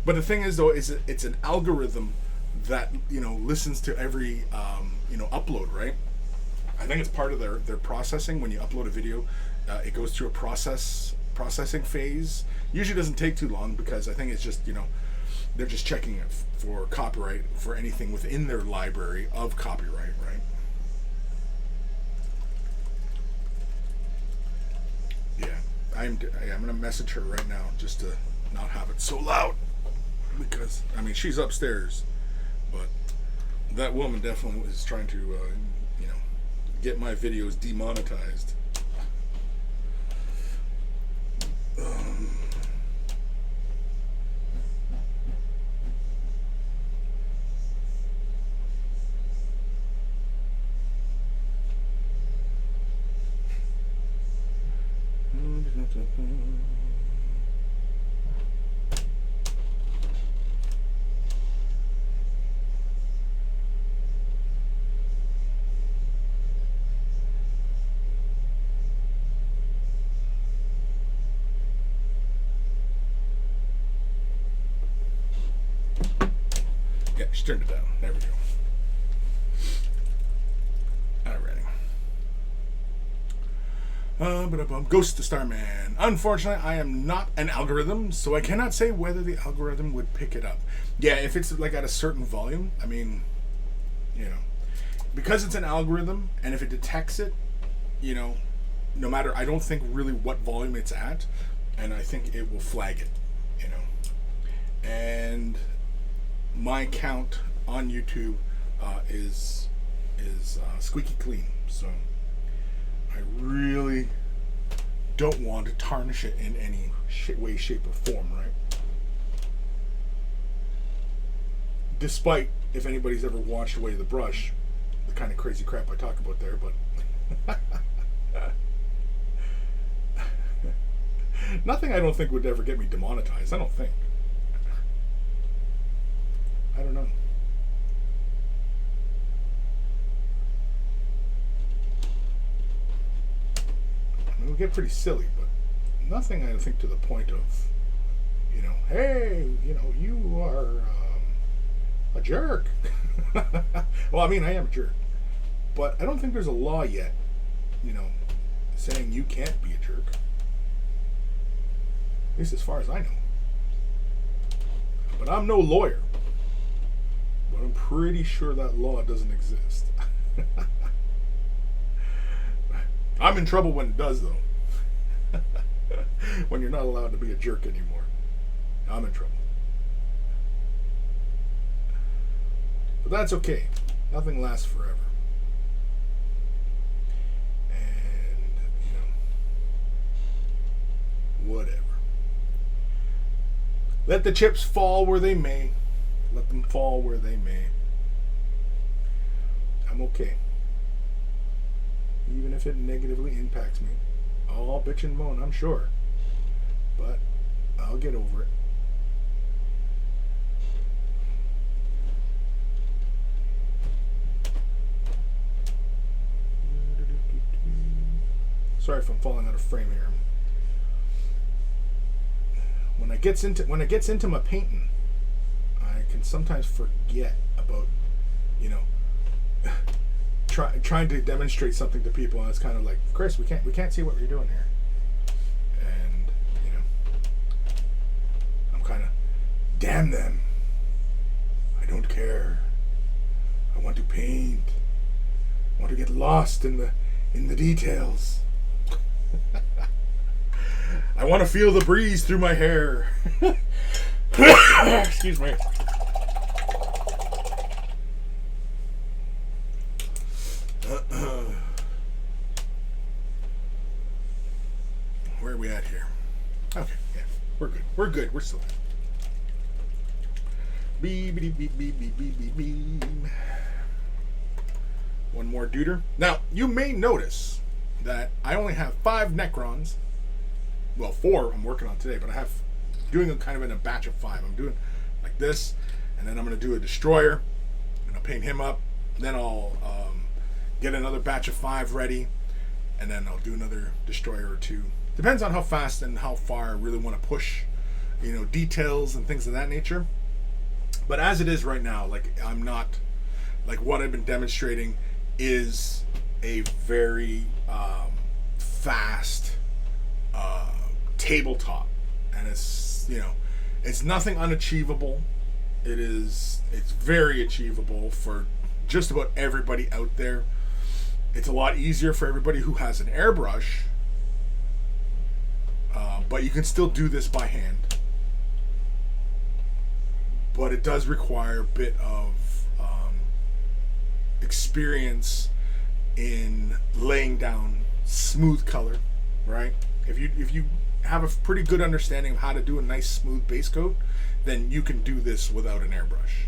But the thing is, though, is it's an algorithm that, you know, listens to every you know, upload, right? I think it's part of their processing. When you upload a video, it goes through a processing phase. Usually doesn't take too long, because I think it's just, you know, they're just checking it for copyright for anything within their library of copyright, right? Yeah, I'm gonna message her right now just to not have it so loud, because I mean, she's upstairs, but that woman definitely was trying to you know, get my videos demonetized. Yeah, she turned it down. There we go. Alrighty. Ghost of Starman. Unfortunately, I am not an algorithm, so I cannot say whether the algorithm would pick it up. Yeah, if it's like at a certain volume, I mean, you know, because it's an algorithm, and if it detects it, you know, no matter, I don't think really what volume it's at, and I think it will flag it, you know. And my account on YouTube is squeaky clean, so I really don't want to tarnish it in any way, shape, or form, right? Despite, if anybody's ever watched Away the Brush, the kind of crazy crap I talk about there, but nothing I don't think would ever get me demonetized. I don't think. I don't know. It'll get pretty silly, but nothing I think to the point of, you know, hey, you know, you are a jerk. Well, I mean, I am a jerk, but I don't think there's a law yet, you know, saying you can't be a jerk. At least as far as I know. But I'm no lawyer. But I'm pretty sure that law doesn't exist. I'm in trouble when it does, though. When you're not allowed to be a jerk anymore. I'm in trouble. But that's okay. Nothing lasts forever. And, you know, whatever. Let the chips fall where they may. Let them fall where they may. I'm okay. Even if it negatively impacts me. I'll bitch and moan, I'm sure. But I'll get over it. Sorry if I'm falling out of frame here. When it gets into my painting, I can sometimes forget about, you know, trying to demonstrate something to people, and it's kind of like, Chris, we can't see what you're doing here, and you know, I'm kind of, damn them, I don't care, I want to paint, I want to get lost in the details. I want to feel the breeze through my hair. Excuse me. Where are we at here? Okay, yeah, we're good. We're still there. One more duder. Now, you may notice that I only have 5 Necrons. Well, 4 I'm working on today, but I have doing them kind of in a batch of 5. I'm doing like this, and then I'm going to do a destroyer, and I'll paint him up. Then I'll get another batch of 5 ready, and then I'll do another destroyer or 2. Depends on how fast and how far I really want to push, you know, details and things of that nature. But as it is right now, like, I'm not, like, what I've been demonstrating is a very fast tabletop, and it's, you know, it's nothing unachievable. It's very achievable for just about everybody out there. It's a lot easier for everybody who has an airbrush, but you can still do this by hand. But it does require a bit of experience in laying down smooth color, right? If you have a pretty good understanding of how to do a nice smooth base coat, then you can do this without an airbrush.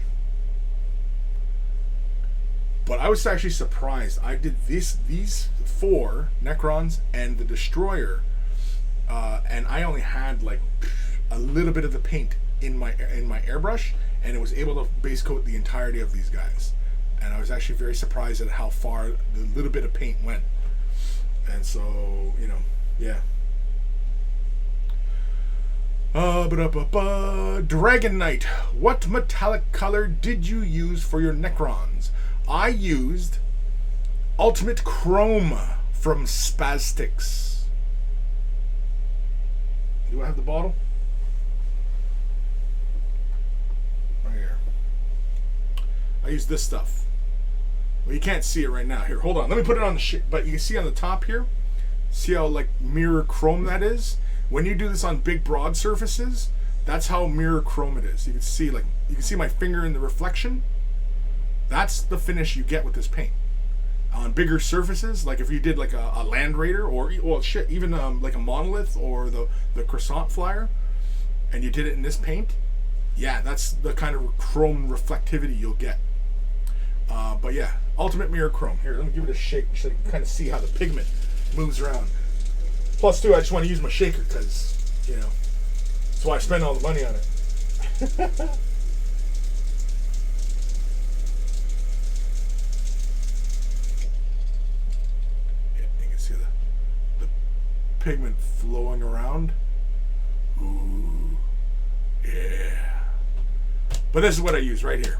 But I was actually surprised. I did these 4 Necrons and the Destroyer, and I only had like a little bit of the paint in my airbrush, and it was able to base coat the entirety of these guys. And I was actually very surprised at how far the little bit of paint went. And so, you know, yeah. Dragon Knight, what metallic color did you use for your Necrons? I used Ultimate Chrome from Spastics. Do I have the bottle? Right here. I use this stuff. Well, you can't see it right now. Here, hold on. Let me put it on the shit. But you can see on the top here. See how like mirror chrome that is? When you do this on big broad surfaces, that's how mirror chrome it is. You can see my finger in the reflection. That's the finish you get with this paint. On bigger surfaces, like if you did like a Land Raider, or well shit, even like a Monolith or the Croissant Flyer, and you did it in this paint, yeah, that's the kind of chrome reflectivity you'll get. But yeah, Ultimate Mirror Chrome. Here, let me give it a shake so you can kind of see how the pigment moves around. Plus, too, I just want to use my shaker because, you know, that's why I spend all the money on it. Yeah, you can see the pigment flowing around. Ooh, yeah. But this is what I use right here.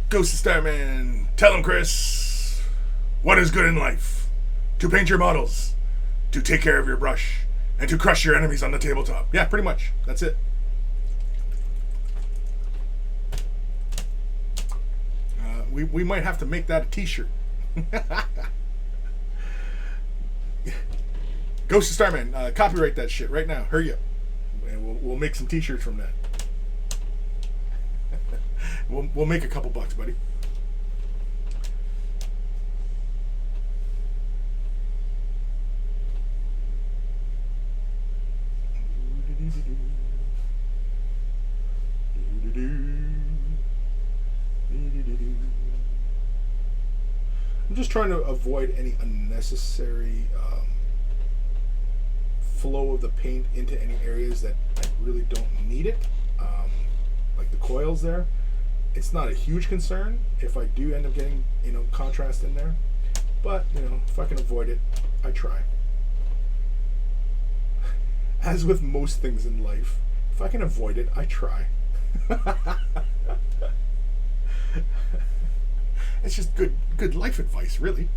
Ghost of Starman, tell him, Chris, what is good in life? To paint your models, to take care of your brush, and to crush your enemies on the tabletop. Yeah, pretty much. That's it. We might have to make that a t-shirt. Ghost of Starman, copyright that shit right now. Hurry up. And we'll make some t-shirts from that. We'll make a couple bucks, buddy. I'm just trying to avoid any unnecessary flow of the paint into any areas that I really don't need it, like the coils there. It's not a huge concern if I do end up getting, you know, contrast in there, but, you know, if I can avoid it, I try. As with most things in life, if I can avoid it, I try. It's just good life advice, really.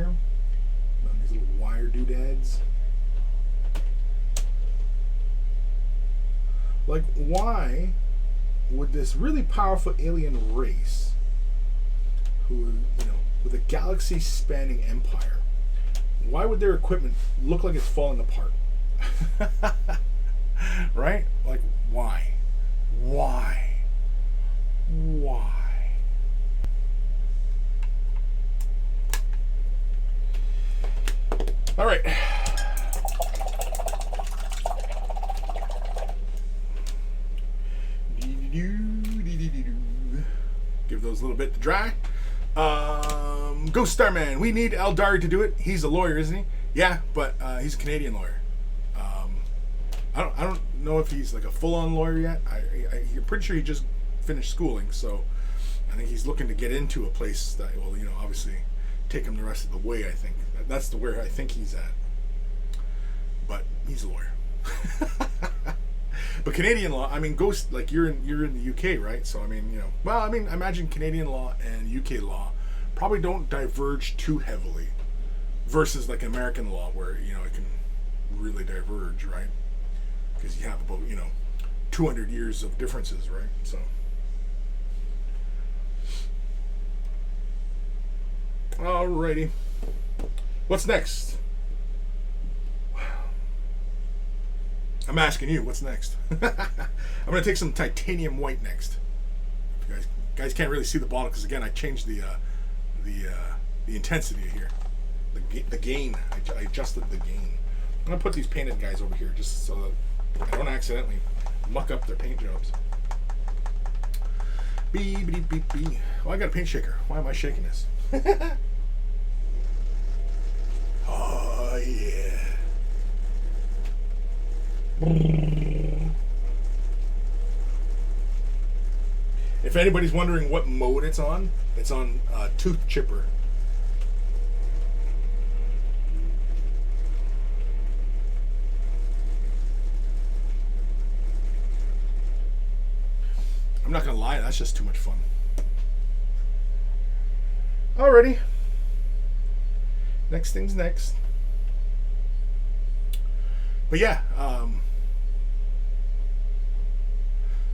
here. On these little wire doodads. Like, why would this really powerful alien race, who, you know, with a galaxy-spanning empire, why would their equipment look like it's falling apart? Right? Like, why? Why? Why? All right. Give those a little bit to dry. Ghost Starman. We need Eldari to do it. He's a lawyer, isn't he? Yeah, but he's a Canadian lawyer. I don't know if he's like a full-on lawyer yet. I'm pretty sure he just finished schooling, so I think he's looking to get into a place that will, you know, obviously take him the rest of the way. I think that's the where I think he's at. But he's a lawyer. But Canadian law, I mean, Ghost, like you're in the UK, right? So I mean, you know, well, I mean, I imagine Canadian law and UK law probably don't diverge too heavily, versus like American law, where, you know, it can really diverge, right? Because you have about, you know, 200 years of differences, right? So. Alrighty. What's next? I'm asking you, what's next? I'm going to take some titanium white next. You guys can't really see the bottle because, again, I changed the intensity here. The gain. I adjusted the gain. I'm going to put these painted guys over here just so that I don't accidentally muck up their paint jobs. Beep, beep, beep, beep. Oh, I got a paint shaker. Why am I shaking this? Oh, yeah. If anybody's wondering what mode it's on Tooth Chipper. I'm not gonna lie, that's just too much fun. Alrighty. Next thing's next. But yeah,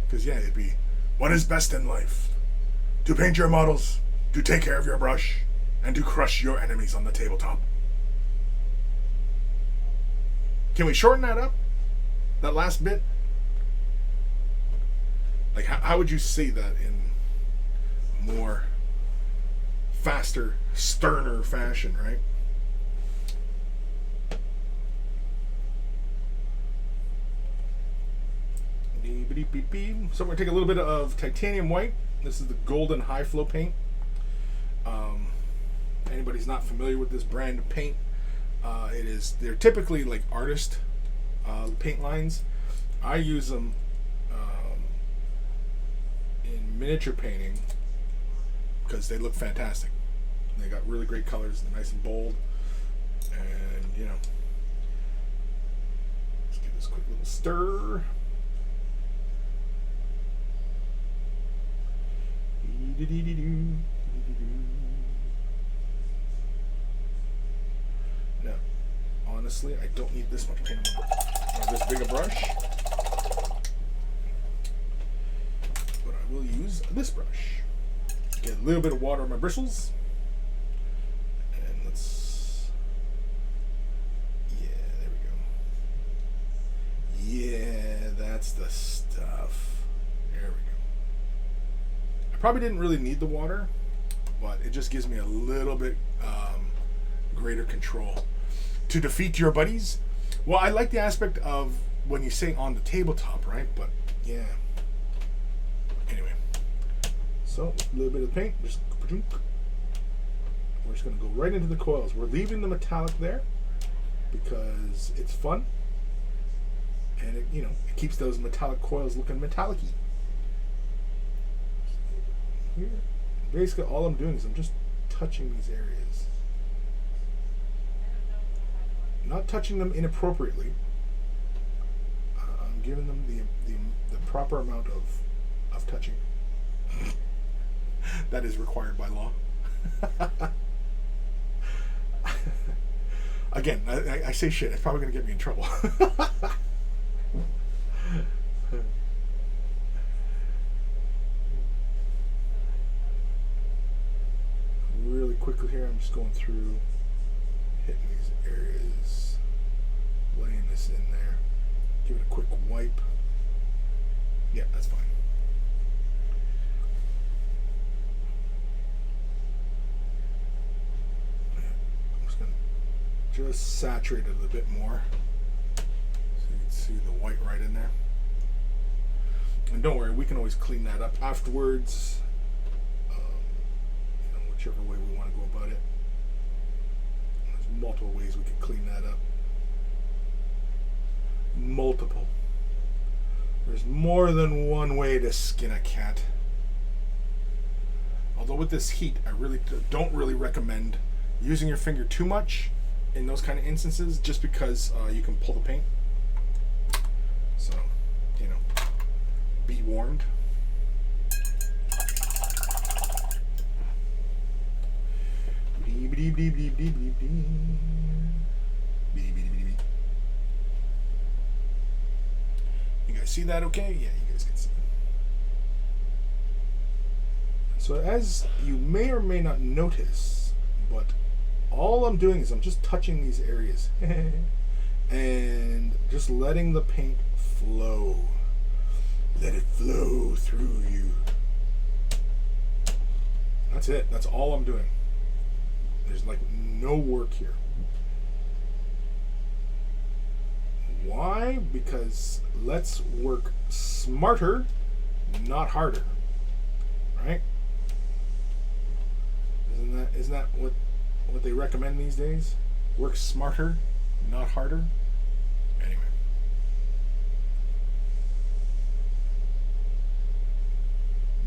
because yeah, it'd be, what is best in life? To paint your models, to take care of your brush, and to crush your enemies on the tabletop. Can we shorten that up? That last bit? Like, how would you say that in more faster, sterner fashion, right? So we're going to take a little bit of titanium white. This is the golden high flow paint. Anybody's not familiar with this brand of paint, they're typically like artist paint lines. I use them in miniature painting because they look fantastic. They got really great colors. They're nice and bold, and you know, let's give this a quick little stir. Now, honestly, I don't need this much paint or this big a brush, but I will use this brush. Get a little bit of water on my bristles, and let's, yeah, there we go. Yeah, that's the stuff. There we go. Probably didn't really need the water, but it just gives me a little bit greater control. To defeat your buddies? Well, I like the aspect of when you say on the tabletop, right? But yeah. Anyway. So, a little bit of paint. We're just going to go right into the coils. We're leaving the metallic there because it's fun. And it, you know, it keeps those metallic coils looking metallic-y. Here. Basically, all I'm doing is I'm just touching these areas. Not touching them inappropriately. I'm giving them the proper amount of touching that is required by law. Again, I say shit. It's probably going to get me in trouble. Really quickly here, I'm just going through, hitting these areas, laying this in there. Give it a quick wipe. Yeah, that's fine. I'm just going to just saturate it a little bit more so you can see the white right in there. And don't worry, we can always clean that up afterwards. Whichever way we want to go about it. There's multiple ways we can clean that up. Multiple. There's more than one way to skin a cat. Although with this heat, I really don't really recommend using your finger too much in those kind of instances, just because you can pull the paint. So, you know, be warned. You guys see that okay? Yeah, you guys can see. So as you may or may not notice, but all I'm doing is I'm just touching these areas and just letting the paint flow. Let it flow through you. That's it. That's all I'm doing. There's like no work here. Why? Because let's work smarter, not harder. Right? Isn't that what they recommend these days? Work smarter, not harder. Anyway.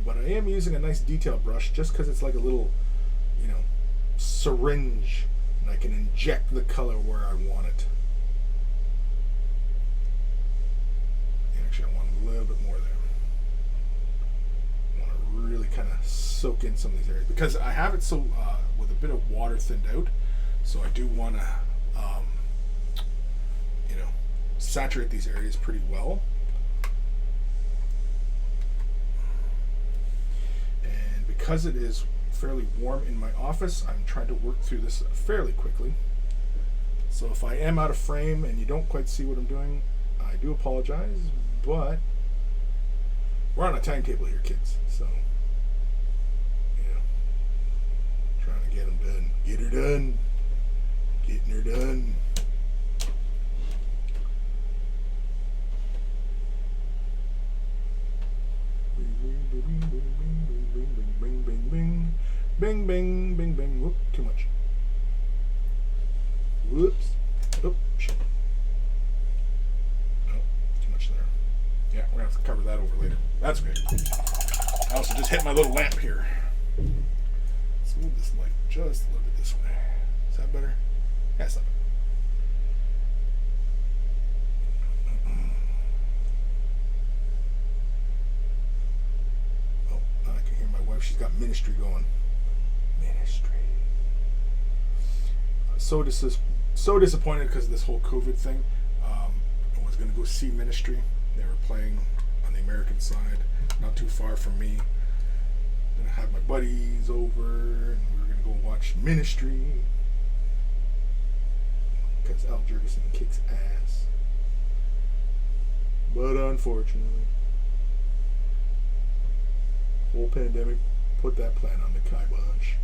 But I am using a nice detail brush just because it's like a little, you know, syringe, and I can inject the color where I want it. Actually, I want a little bit more there. I want to really kind of soak in some of these areas because I have it so with a bit of water thinned out, so I do want to you know, saturate these areas pretty well. And because it is fairly warm in my office, I'm trying to work through this fairly quickly. So if I am out of frame and you don't quite see what I'm doing, I do apologize, but we're on a timetable here, kids. So, you know, trying to get them done. Get her done. Getting her done. Bing, bing, bing, bing. Whoop, too much. Whoops. Oop, shit. No, too much there. Yeah, we're going to have to cover that over later. That's good. I also just hit my little lamp here. Let's move this light just a little bit this way. Is that better? Yeah, it's not better. Oh, now I can hear my wife. She's got ministry going. Ministry. So disappointed because of this whole COVID thing. I was going to go see Ministry. They were playing on the American side, not too far from me. I'm going to have my buddies over, and we were going to go watch Ministry because Al Jurgensen kicks ass. But unfortunately, whole pandemic put that plan on the kibosh.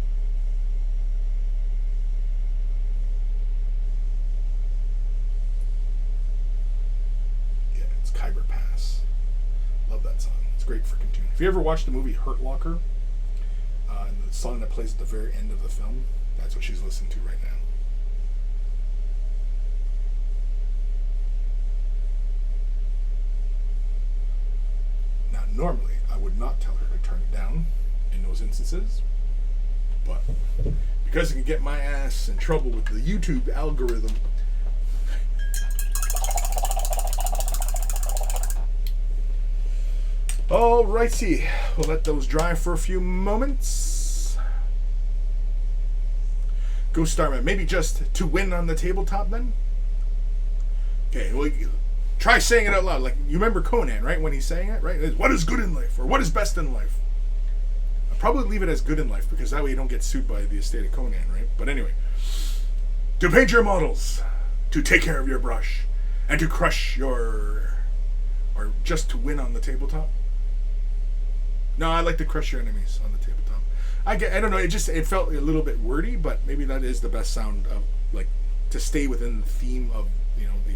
Kyber Pass. Love that song. It's great for continuing. If you ever watched the movie Hurt Locker, and the song that plays at the very end of the film, that's what she's listening to right now. Now, normally, I would not tell her to turn it down in those instances, but because it can get my ass in trouble with the YouTube algorithm, alrighty, we'll let those dry for a few moments. Ghost Starman, maybe just to win on the tabletop then? Okay, well, try saying it out loud. Like, you remember Conan, right? When he's saying it, right? What is good in life? Or what is best in life? I'll probably leave it as good in life, because that way you don't get sued by the estate of Conan, right? But anyway. To paint your models, to take care of your brush, and to crush your... Or just to win on the tabletop? No, I like to crush your enemies on the tabletop. I don't know, it felt a little bit wordy, but maybe that is the best sound of, like, to stay within the theme of, you know, the...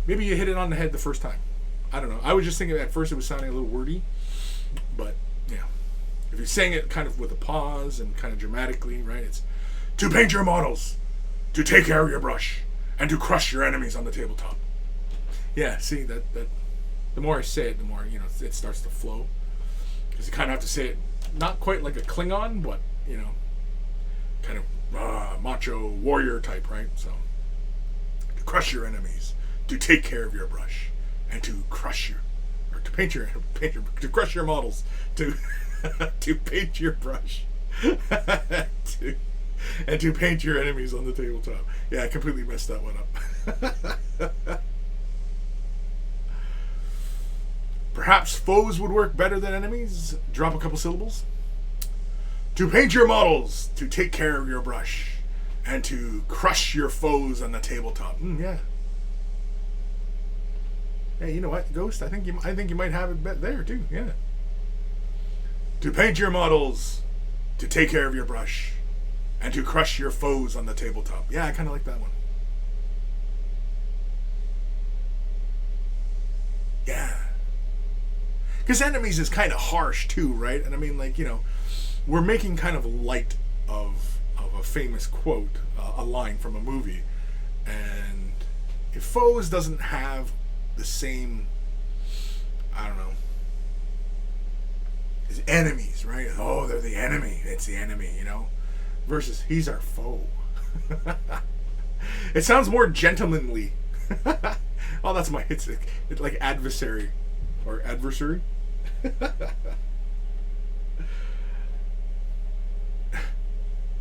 Maybe you hit it on the head the first time. I don't know. I was just thinking at first it was sounding a little wordy, but, yeah. If you're saying it kind of with a pause and kind of dramatically, right, it's to paint your models, to take care of your brush, and to crush your enemies on the tabletop. Yeah, see, that the more I say it, the more, you know, it starts to flow. Because you kind of have to say it not quite like a Klingon, but, you know, kind of macho warrior type, right? So, to crush your enemies, to take care of your brush, and to crush your, or to paint your to crush your models, to to paint your brush, and to paint your enemies on the tabletop. Yeah, I completely messed that one up. Perhaps foes would work better than enemies. Drop a couple syllables. To paint your models, to take care of your brush, and to crush your foes on the tabletop. Yeah. Hey, you know what, Ghost? I think you might have it bet there too. Yeah. To paint your models, to take care of your brush, and to crush your foes on the tabletop. Yeah, I kind of like that one. Yeah. Because enemies is kind of harsh too, right? And I mean, like, you know, we're making kind of light of a famous quote, a line from a movie. And if foes doesn't have the same, I don't know, as enemies, right? Oh, they're the enemy. It's the enemy, you know? Versus, he's our foe. It sounds more gentlemanly. Oh, that's my, it's like adversary. Or adversary.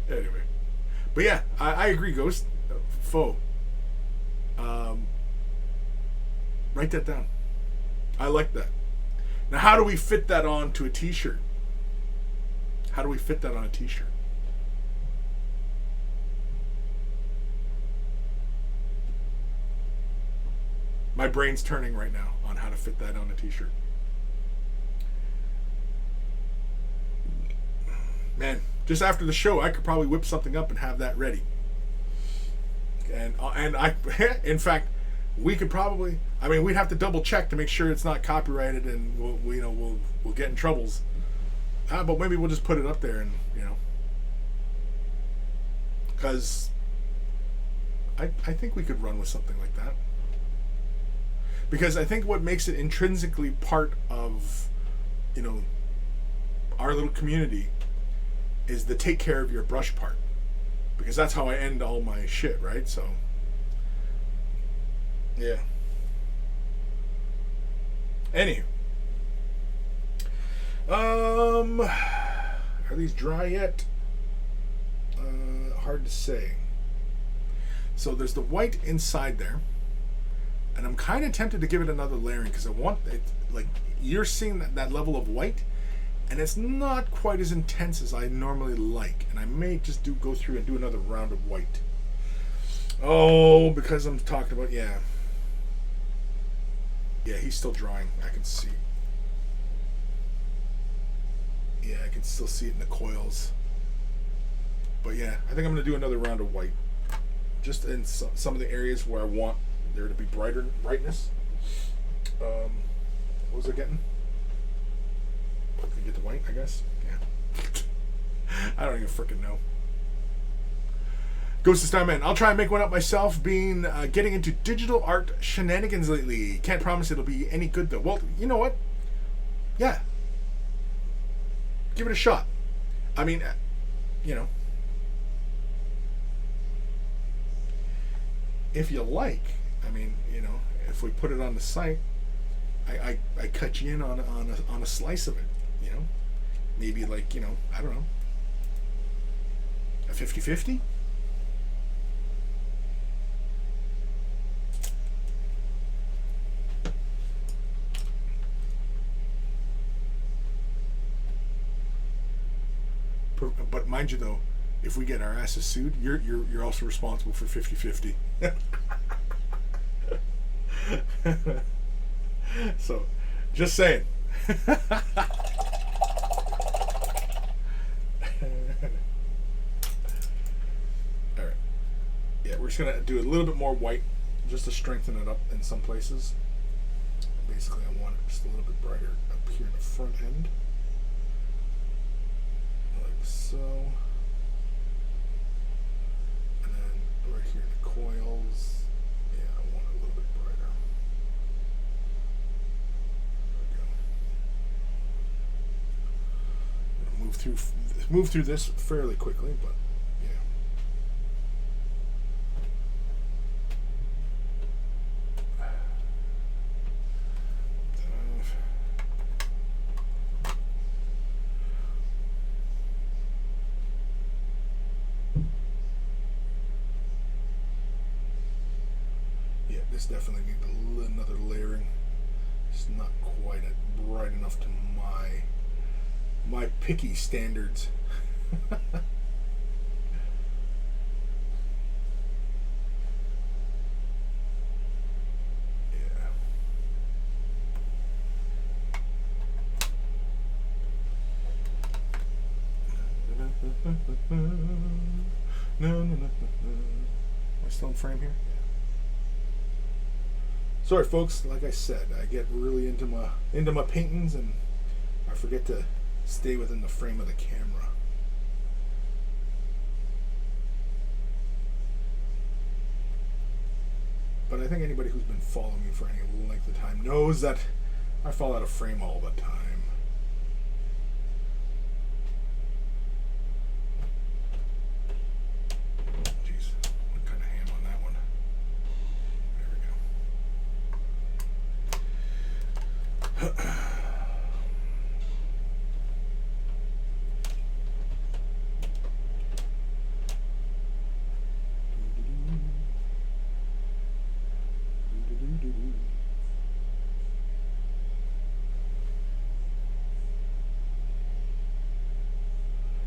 Anyway. But yeah, I agree, Ghost. Foe. Write that down. I like that. Now, how do we fit that onto a t-shirt? How do we fit that on a t-shirt? My brain's turning right now on how to fit that on a t-shirt. Man, just after the show, I could probably whip something up and have that ready. And I, in fact, we could probably. I mean, we'd have to double check to make sure it's not copyrighted, and we'll get in troubles. But maybe we'll just put it up there, and because I think we could run with something like that. Because I think what makes it intrinsically part of, our little community is the take care of your brush part. Because that's how I end all my shit, right? So, yeah. Anywho. Are these dry yet? Hard to say. So there's the white inside there. And I'm kind of tempted to give it another layering because I want it, like, you're seeing that level of white, and it's not quite as intense as I normally like. And I may just go through and do another round of white. Oh, because I'm talking about, yeah, he's still drying. I can see. Yeah, I can still see it in the coils. But yeah, I think I'm going to do another round of white. Just in some of the areas where I want there to be brightness. What was I getting? Can I get the white, I guess? Yeah. I don't even freaking know. Ghost of Starman. I'll try and make one up myself, getting into digital art shenanigans lately. Can't promise it'll be any good though. Well, you know what? Yeah. Give it a shot. I mean, if you like, if we put it on the site, I cut you in on a slice of it, maybe like, I don't know, 50-50? But mind you though, if we get our asses sued, you're also responsible for 50-50. So, just saying. Alright. Yeah, we're just gonna do a little bit more white just to strengthen it up in some places. Basically I want it just a little bit brighter up here in the front end. Like so. And then right here in the coils. Yeah, I want it a little bit brighter. There we go. I'm gonna move through this fairly quickly, but yeah. This definitely needs another layering. It's not quite bright enough to my picky standards. No. Am I still in frame here? Sorry folks, like I said, I get really into my paintings and I forget to stay within the frame of the camera. But I think anybody who's been following me for any length of time knows that I fall out of frame all the time. Jeez, what kind of ham on that one? There we go.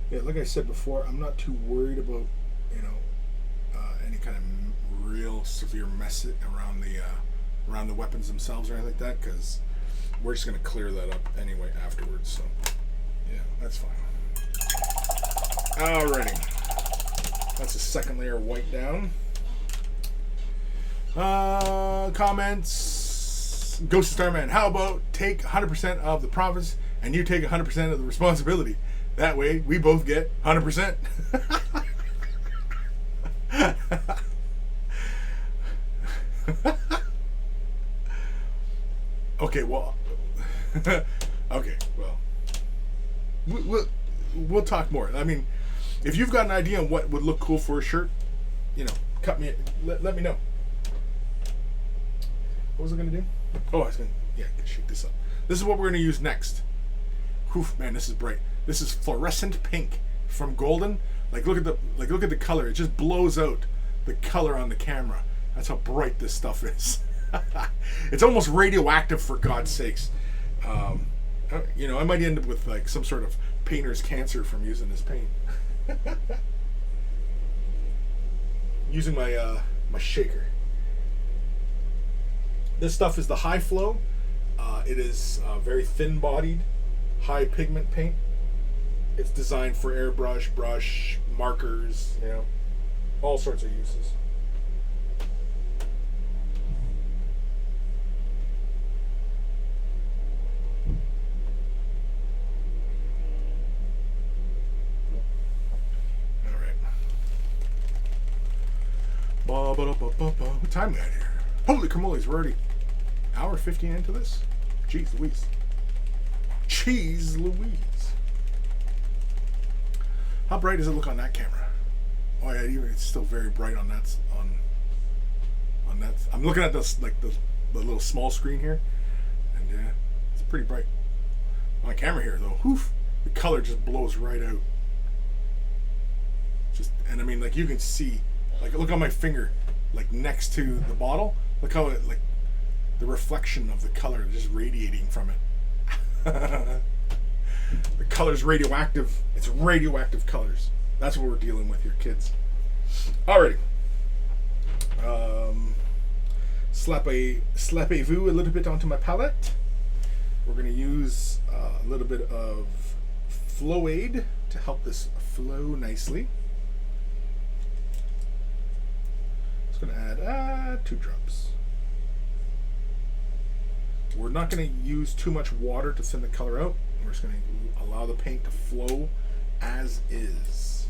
Yeah, like I said before, I'm not too worried about, any kind of real severe mess around the weapons themselves or anything like that, because we're just going to clear that up anyway afterwards. So, yeah, that's fine. Alrighty, that's the second layer of white down. Comments. Ghost Starman, how about take 100% of the profits and you take 100% of the responsibility? That way, we both get 100%. Okay, well, we'll talk more. I mean, if you've got an idea on what would look cool for a shirt, let me know. What was I gonna do? Oh, I was gonna shake this up. This is what we're gonna use next. Whew, man, this is bright. This is Fluorescent Pink from Golden. Look at the color. It just blows out the color on the camera. That's how bright this stuff is. It's almost radioactive, for God's sakes. I might end up with some sort of painter's cancer from using this paint. Using my shaker. This stuff is the High Flow. It is very thin-bodied, high pigment paint. It's designed for airbrush, brush, markers, all sorts of uses. All right. What time we got here? Holy camolies, we're already hour 15 into this? Jeez Louise. Jeez Louise. How bright does it look on that camera? Oh yeah, it's still very bright on that. On that, I'm looking at this the little small screen here, and yeah, it's pretty bright. On camera here though, the color just blows right out. And I mean, like, you can see, like, look on my finger, like, next to the bottle. Look how it, like, the reflection of the color just radiating from it. The color's radioactive. It's radioactive colors. That's what we're dealing with here, kids. Alrighty. Slapez-vous a little bit onto my palette. We're going to use a little bit of Flow-Aid to help this flow nicely. Just going to add 2 drops. We're not going to use too much water to thin the color out. We're just going to allow the paint to flow as is.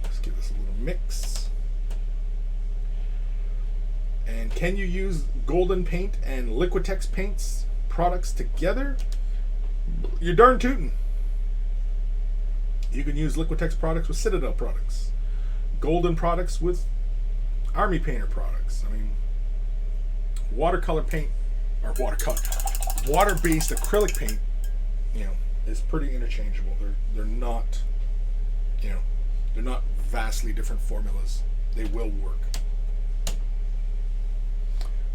Let's give this a little mix. And can you use Golden Paint and Liquitex paints products together? You're darn tootin'. You can use Liquitex products with Citadel products. Golden products with Army Painter products. I mean, watercolor paint, or water-based acrylic paint, you know, is pretty interchangeable. They're not, you know, they're not vastly different formulas. They will work.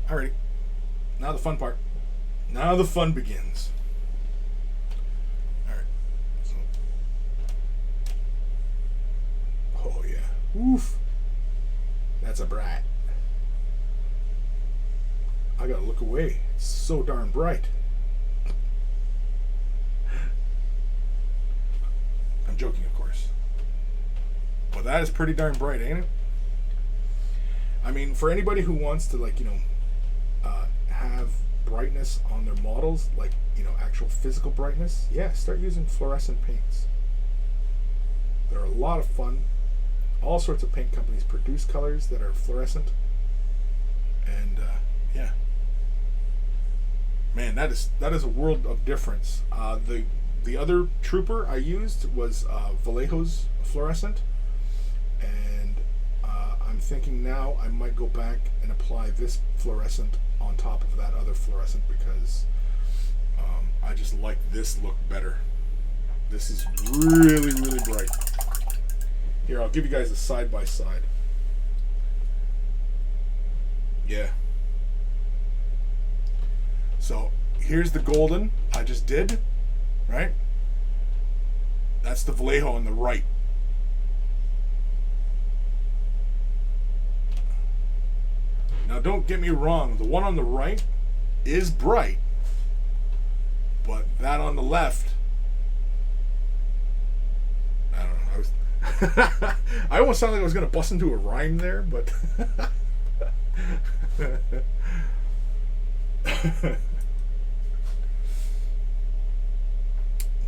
Alrighty, now the fun part. Now the fun begins. Alright, so, oh yeah, oof, that's a bright. I gotta look away. It's so darn bright. I'm joking, of course. But that is pretty darn bright, ain't it? I mean, for anybody who wants to, like, you know, have brightness on their models, like, you know, actual physical brightness, yeah, start using fluorescent paints. They're a lot of fun. All sorts of paint companies produce colors that are fluorescent. And, yeah. Man, that is a world of difference. The other trooper I used was Vallejo's fluorescent, and I'm thinking now I might go back and apply this fluorescent on top of that other fluorescent because I just like this look better. This is really, really bright. Here, I'll give you guys a side by side. Yeah. So here's the golden I just did, right? That's the Vallejo on the right. Now don't get me wrong, the one on the right is bright, but that on the left, I don't know, I almost sounded like I was going to bust into a rhyme there, but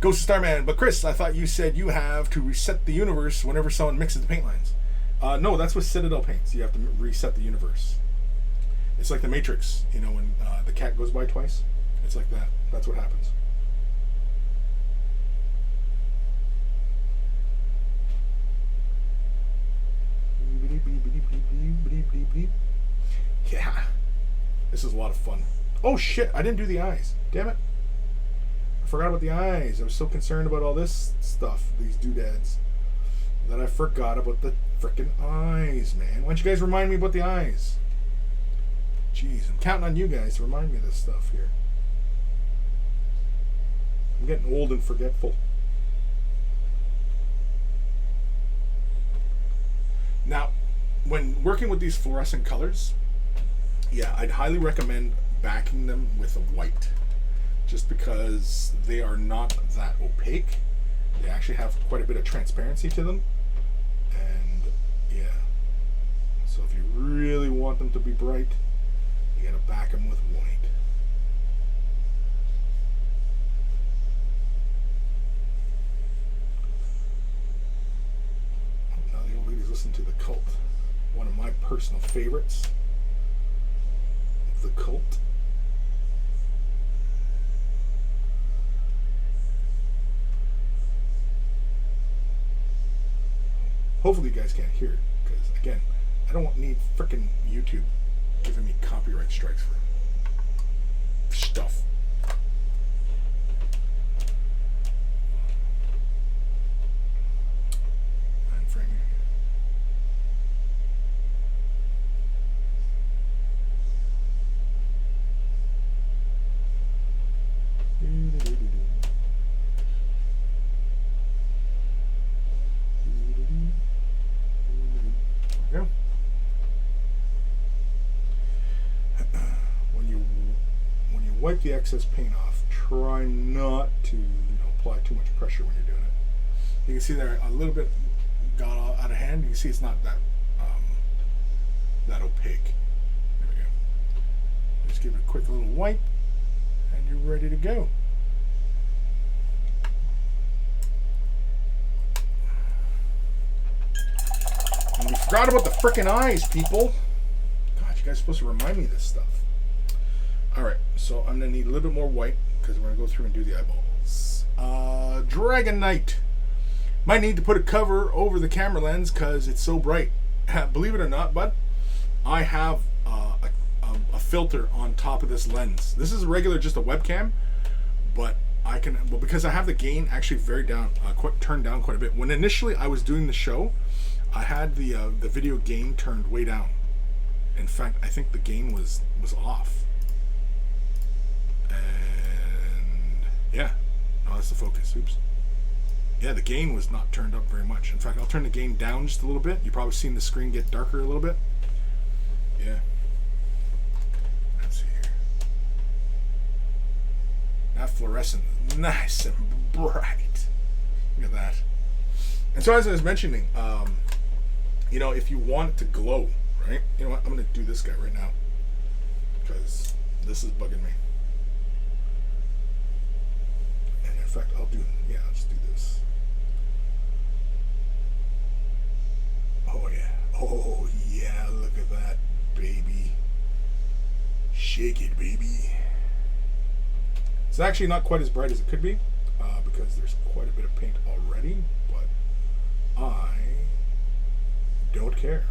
Ghost of Starman, but Chris, I thought you said you have to reset the universe whenever someone mixes the paint lines. No, that's with Citadel paints. You have to reset the universe. It's like the Matrix, you know, when the cat goes by twice. It's like that. That's what happens. Yeah. This is a lot of fun. Oh shit, I didn't do the eyes. Damn it. I forgot about the eyes. I was so concerned about all this stuff, these doodads, that I forgot about the frickin' eyes, man. Why don't you guys remind me about the eyes? Jeez, I'm counting on you guys to remind me of this stuff here. I'm getting old and forgetful. Now, when working with these fluorescent colors, yeah, I'd highly recommend backing them with a white, just because they are not that opaque. They actually have quite a bit of transparency to them, and yeah, so if you really want them to be bright, you gotta back them with white. Now the old ladies listen to The Cult, one of my personal favorites. The Cult. Hopefully you guys can't hear it, because again, I don't need frickin' YouTube giving me copyright strikes for stuff. wipe the excess paint off. Try not to, apply too much pressure when you're doing it. You can see there a little bit got out of hand. You can see it's not that that opaque. There we go. Just give it a quick little wipe, and you're ready to go. And we forgot about the frickin' eyes, people. God, you guys are supposed to remind me of this stuff. Alright, so I'm going to need a little bit more white because we're going to go through and do the eyeballs. Dragon Knight. Might need to put a cover over the camera lens because it's so bright. Believe it or not, bud, I have a filter on top of this lens. This is regular, just a webcam, but I can, because I have the gain actually very down, turned down quite a bit. When initially I was doing the show, I had the video gain turned way down. In fact, I think the gain was off. And yeah, no, that's the focus. Oops. Yeah, the gain was not turned up very much. In fact, I'll turn the gain down just a little bit. You've probably seen the screen get darker a little bit. Yeah. Let's see here. That fluorescent is nice and bright. Look at that. And so as I was mentioning, if you want it to glow, right? You know what? I'm going to do this guy right now because this is bugging me. And in fact, I'll just do this. Oh yeah, look at that, baby. Shake it, baby. It's actually not quite as bright as it could be because there's quite a bit of paint already, but I don't care.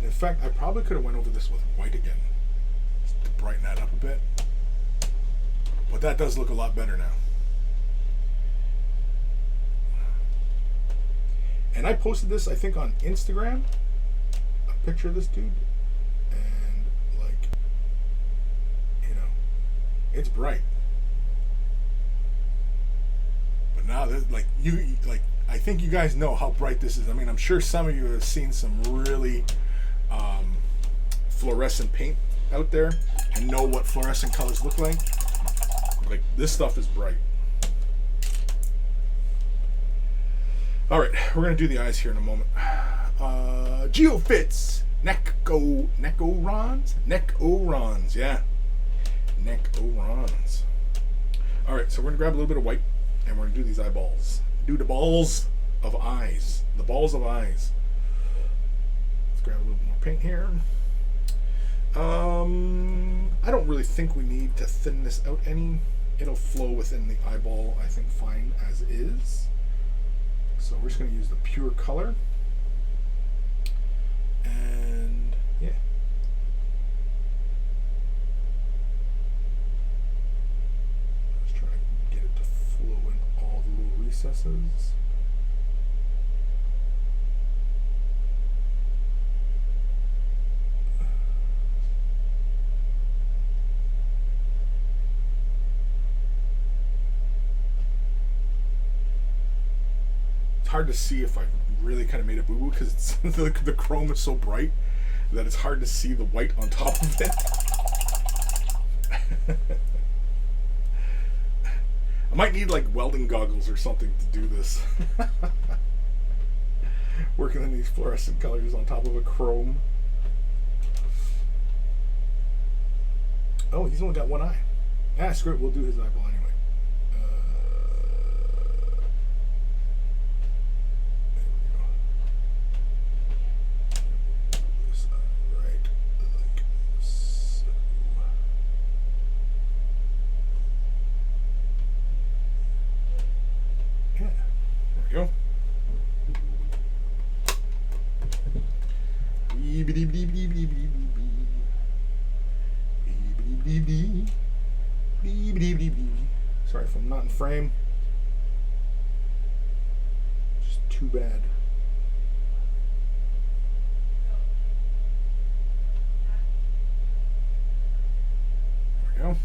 In fact, I probably could have went over this with white again, just to brighten that up a bit. But that does look a lot better now. And I posted this, I think, on Instagram, a picture of this dude, and it's bright. But now, I think you guys know how bright this is. I mean, I'm sure some of you have seen some really fluorescent paint out there and know what fluorescent colors look like. Like, this stuff is bright. All right, we're gonna do the eyes here in a moment. Geofits, Necrons, yeah, Necrons. All right, so we're gonna grab a little bit of white and we're gonna do these eyeballs. Do the balls of eyes, the balls of eyes. Let's grab a little bit more paint here. I don't really think we need to thin this out any. It'll flow within the eyeball, I think, fine as is. So we're just going to use the pure color. And yeah. Just trying to get it to flow in all the little recesses. Hard to see if I really kind of made a boo-boo because it's the chrome is so bright that it's hard to see the white on top of it. I might need like welding goggles or something to do this. Working on these fluorescent colors on top of a chrome. Oh, he's only got one eye. Ah, screw it, we'll do his eyeball anyway. Go. Sorry if I'm not in frame. Just too bad. There we go.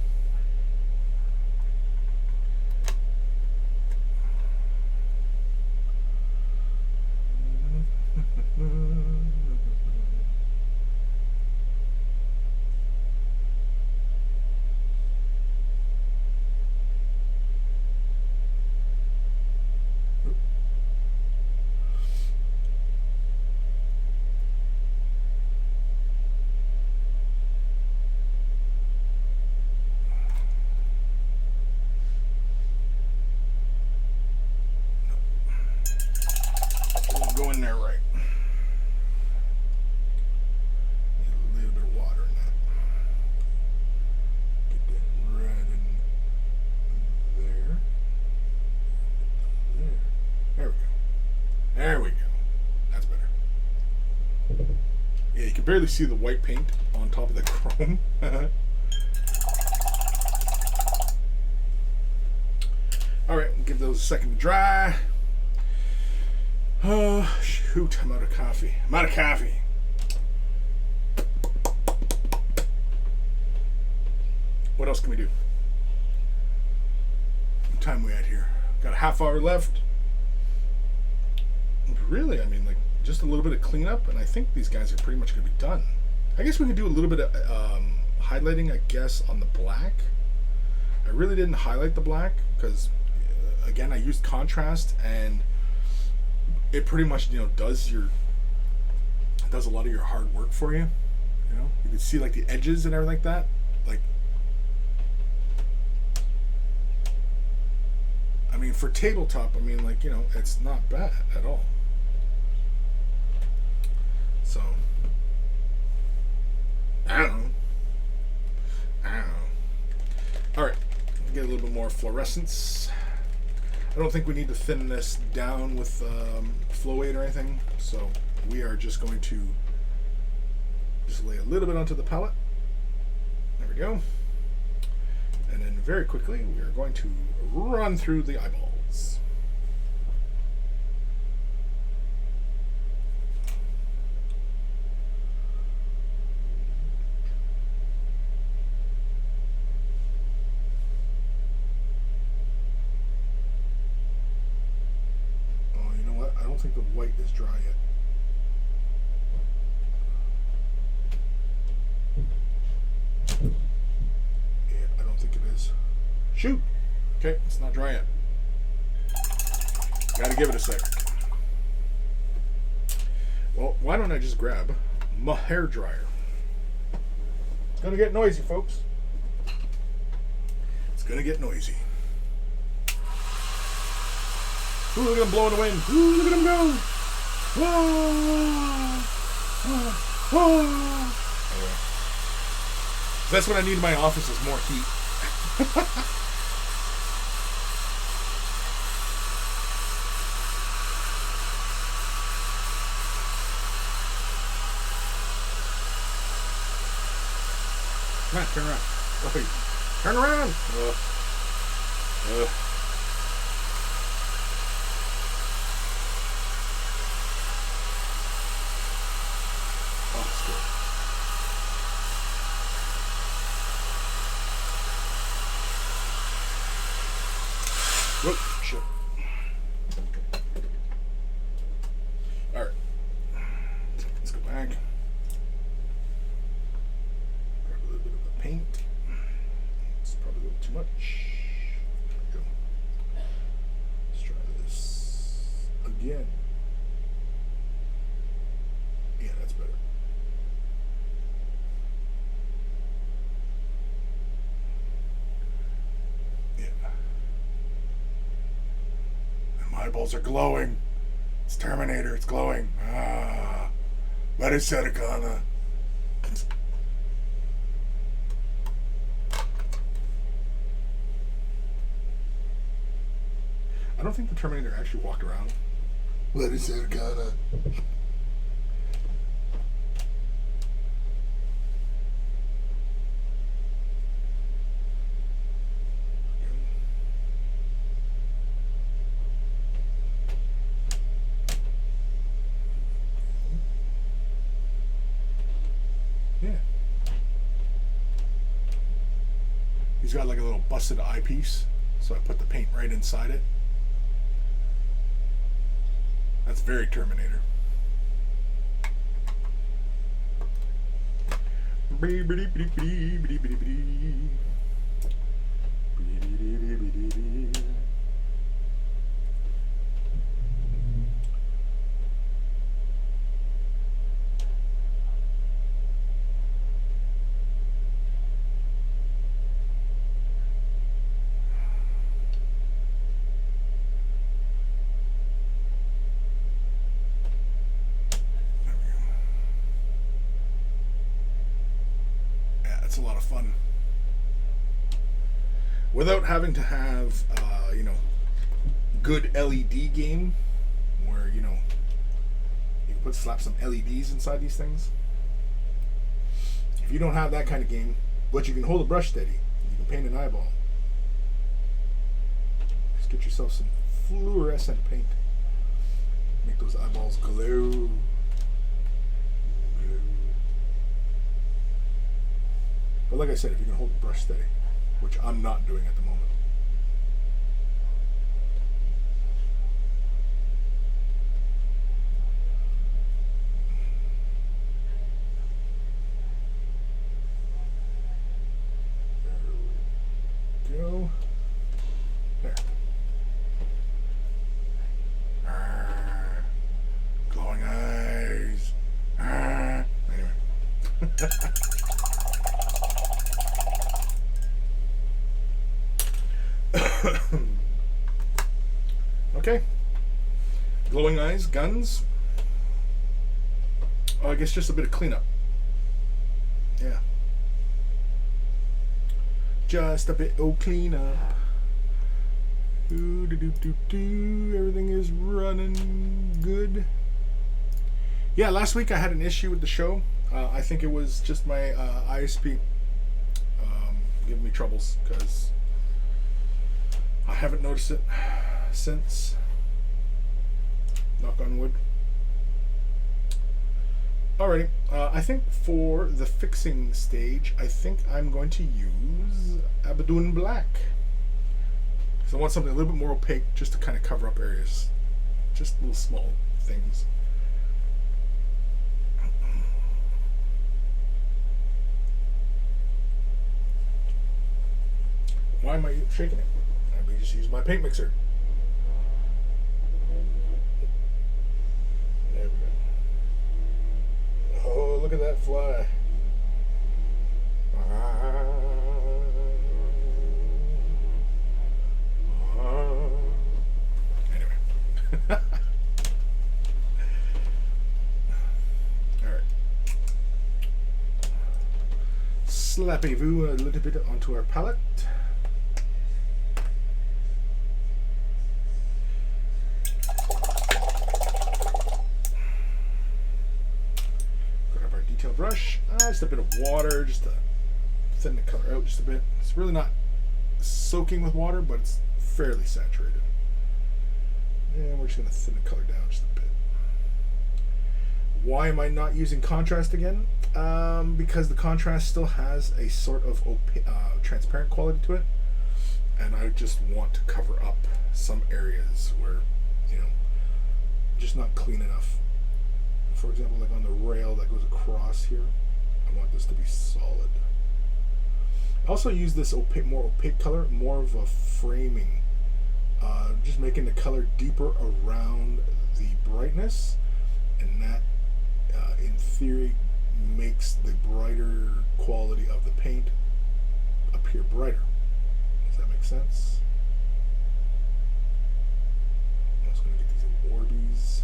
go in there right. Need a little bit of water in that. Get that red in there. There we go. There we go. That's better. Yeah, you can barely see the white paint on top of the chrome. Alright, we'll give those a second to dry. Oh, shoot, I'm out of coffee. I'm out of coffee. What else can we do? What time are we at here? Got a half hour left. Really, I mean, like, just a little bit of cleanup, and I think these guys are pretty much going to be done. I guess we could do a little bit of highlighting, I guess, on the black. I really didn't highlight the black, because, again, I used contrast, and it pretty much, does a lot of your hard work for you. You can see like the edges and everything like that. Like, I mean, for tabletop, I mean, like, it's not bad at all. So, I don't know. All right, get a little bit more fluorescence. I don't think we need to thin this down with flow aid or anything, so we are just going to just lay a little bit onto the palette. There we go. And then very quickly, we are going to run through the eyeballs. I don't think the white is dry yet. Yeah, I don't think it is. Shoot! Okay, it's not dry yet. Gotta give it a sec. Well, why don't I just grab my hair dryer? It's gonna get noisy, folks. It's gonna get noisy. Ooh, look at him blowing the wind. Ooh, look at him go. Whoa. Whoa. Anyway. That's what I need in my office is more heat. Come on, turn around. Oh, turn around. Whoop, shit. Alright. Let's go back. Grab a little bit of the paint. It's probably a little too much. There we go. Let's try this again. Yeah, that's better. Eyeballs are glowing. It's Terminator. It's glowing. Let it set Akana. I don't think the Terminator actually walked around. Let it set Akana. He's got like a little busted eyepiece, so I put the paint right inside it. That's very Terminator. a lot of fun. Without having to have, good LED game where, you can slap some LEDs inside these things. If you don't have that kind of game, but you can hold a brush steady, you can paint an eyeball. Just get yourself some fluorescent paint. Make those eyeballs glow. But like I said, if you can hold the brush steady, which I'm not doing at the moment. There we go. There. Glowing eyes. Anyway. Okay. Glowing eyes, guns. Oh, I guess just a bit of cleanup. Yeah. Just a bit of cleanup. Everything is running good. Yeah, last week I had an issue with the show. I think it was just my ISP giving me troubles because I haven't noticed it since. Knock on wood. Alrighty, I think for the fixing stage, I think I'm going to use Abaddon Black. Because I want something a little bit more opaque just to kind of cover up areas. Just little small things. Why am I shaking it? I just use my paint mixer. There we go. Oh, look at that fly. Anyway. Alright. Slappez-vous a little bit onto our palette. Brush, just a bit of water, just to thin the color out just a bit. It's really not soaking with water, but it's fairly saturated. And we're just going to thin the color down just a bit. Why am I not using contrast again? Because the contrast still has a sort of transparent quality to it, and I just want to cover up some areas where, just not clean enough. For example, like on the rail that goes across here, I want this to be solid. I also use this more opaque color, more of a framing, just making the color deeper around the brightness, and that, in theory, makes the brighter quality of the paint appear brighter. Does that make sense? I'm just going to get these Orbeez.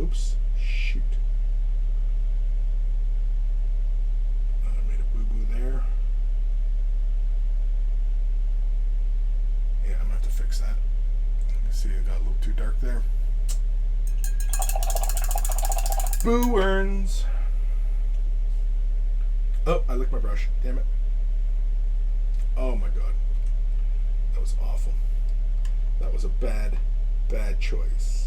Oops, shoot. I made a boo-boo there. Yeah, I'm gonna have to fix that. You see, it got a little too dark there. Boo earns. Oh, I licked my brush. Damn it. Oh my god. That was awful. That was a bad, bad choice.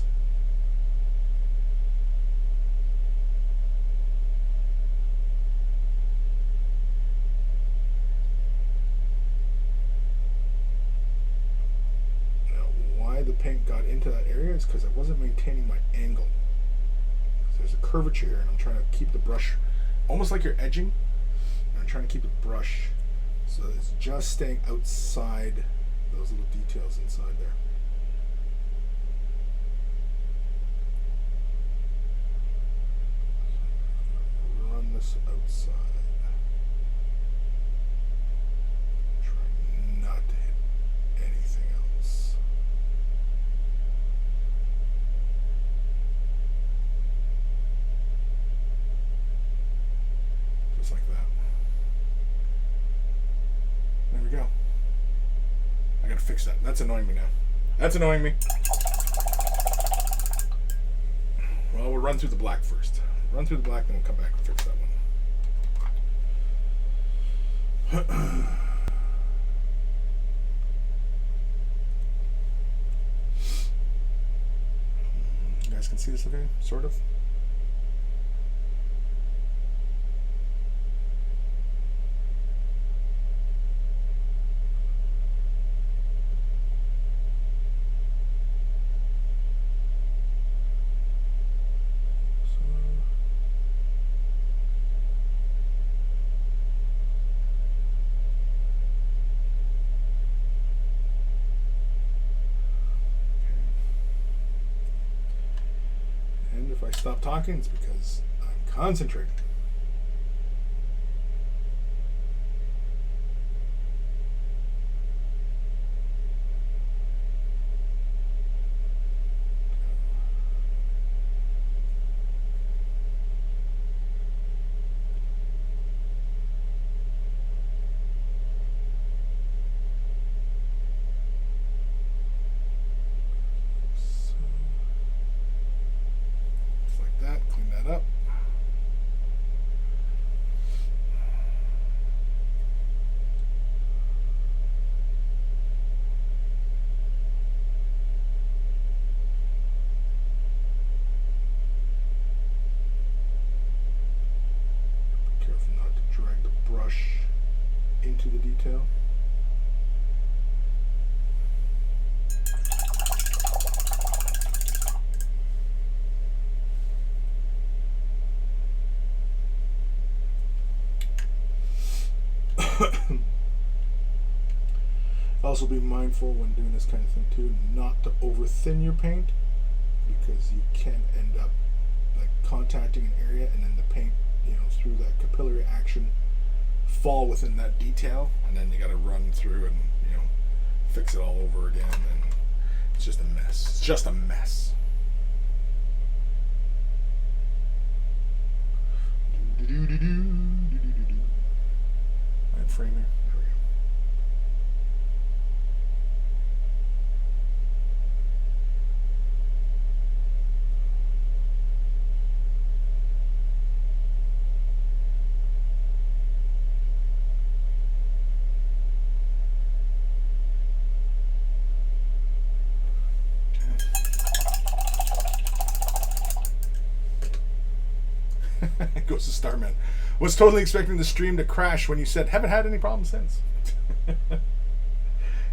The paint got into that area is because I wasn't maintaining my angle. So there's a curvature here, and I'm trying to keep the brush almost like you're edging, and I'm trying to keep the brush so that it's just staying outside those little details inside there. Run this outside. Try not to hit anything else. gotta fix that. That's annoying me now. That's annoying me. Well, we'll run through the black first. Run through the black, then we'll come back and fix that one. You guys can see this okay? Sort of. If I stop talking, it's because I'm concentrating. Up. Careful not to drag the brush into the detail. Also be mindful when doing this kind of thing too, not to over thin your paint, because you can end up like contacting an area and then the paint, through that capillary action fall within that detail, and then you got to run through and fix it all over again, and it's just a mess. It's just a mess. Right frame here. There we go. Goes to Starman. Was totally expecting the stream to crash when you said haven't had any problems since.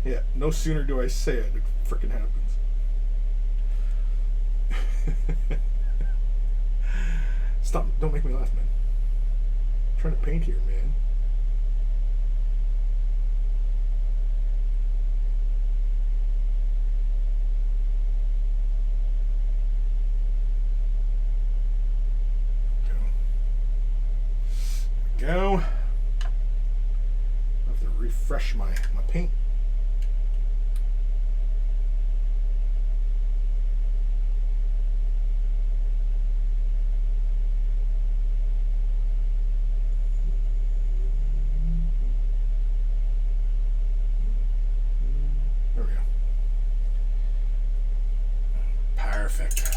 Yeah, no sooner do I say it freaking happens. Stop! Don't make me laugh, man. I'm trying to paint here, man. Go. I have to refresh my paint. There we go. Perfect.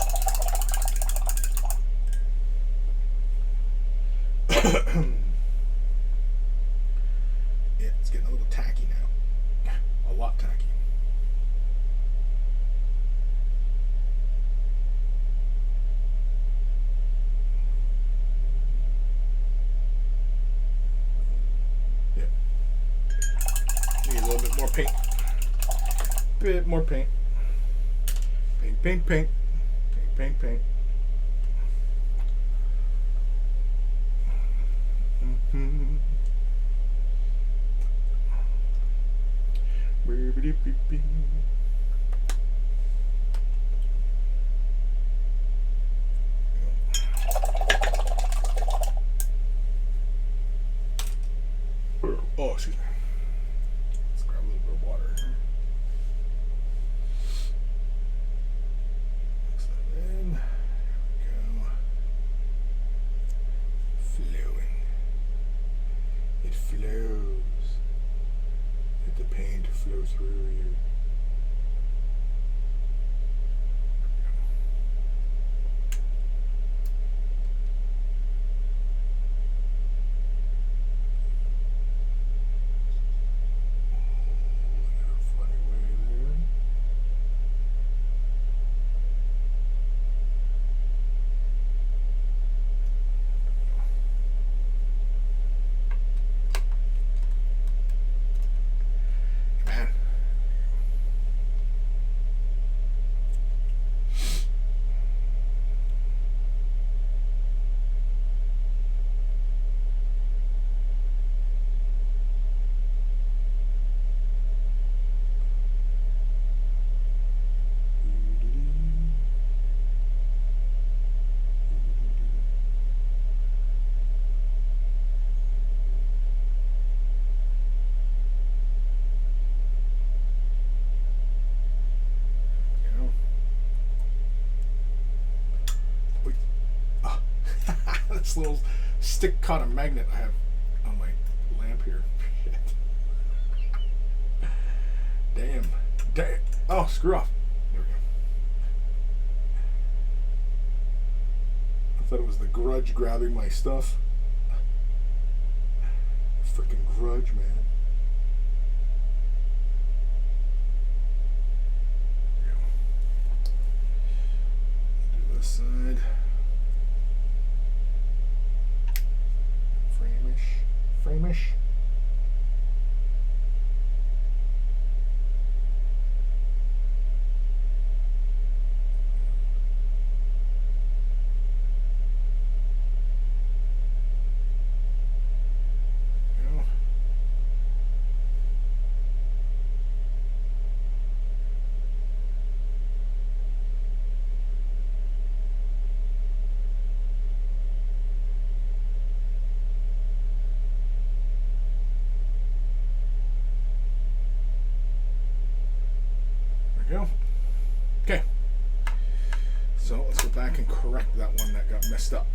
Yeah, it's getting a little tacky now. A lot tacky. Yeah. Need a little bit more paint. Bit more paint. Paint, paint, paint. Paint, paint, paint. Mm-hmm. Oh, excuse me. Let's grab a little bit of water here. Mix that in. There we go. Flowing. It flows. Let the paint flow through you. this little stick caught a magnet I have on my lamp here. Shit. Damn. Oh, screw off. There we go. I thought it was the Grudge grabbing my stuff. Freaking Grudge, man. Do this side. Frame-ish. Go. Okay. So let's go back and correct that one that got messed up.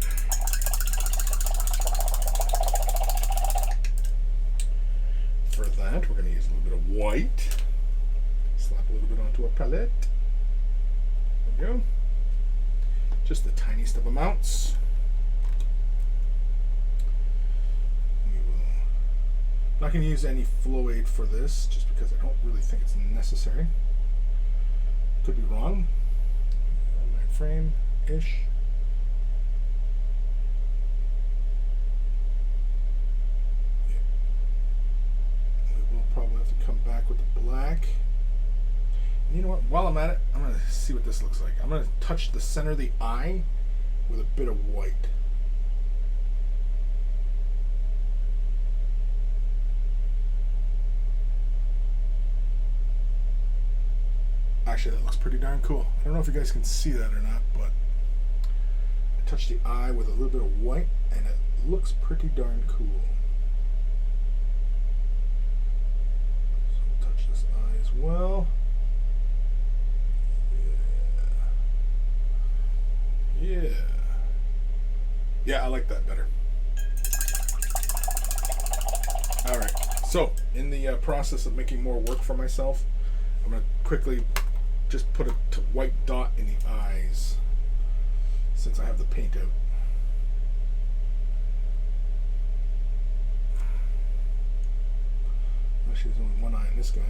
For that, we're going to use a little bit of white. Slap a little bit onto our palette. There we go. Just the tiniest of amounts. I'm not going to use any Flow Aid for this, just because I don't really think it's necessary. Could be wrong. On my frame-ish. Yeah. We will probably have to come back with the black. And you know what? While I'm at it, I'm going to see what this looks like. I'm going to touch the center of the eye with a bit of white. Actually, that looks pretty darn cool. I don't know if you guys can see that or not, but I touched the eye with a little bit of white, and it looks pretty darn cool. So we'll touch this eye as well. Yeah. Yeah, I like that better. Alright, so in the process of making more work for myself, I'm going to quickly just put a white dot in the eyes since I have the paint out. Actually, there's only one eye in this guy.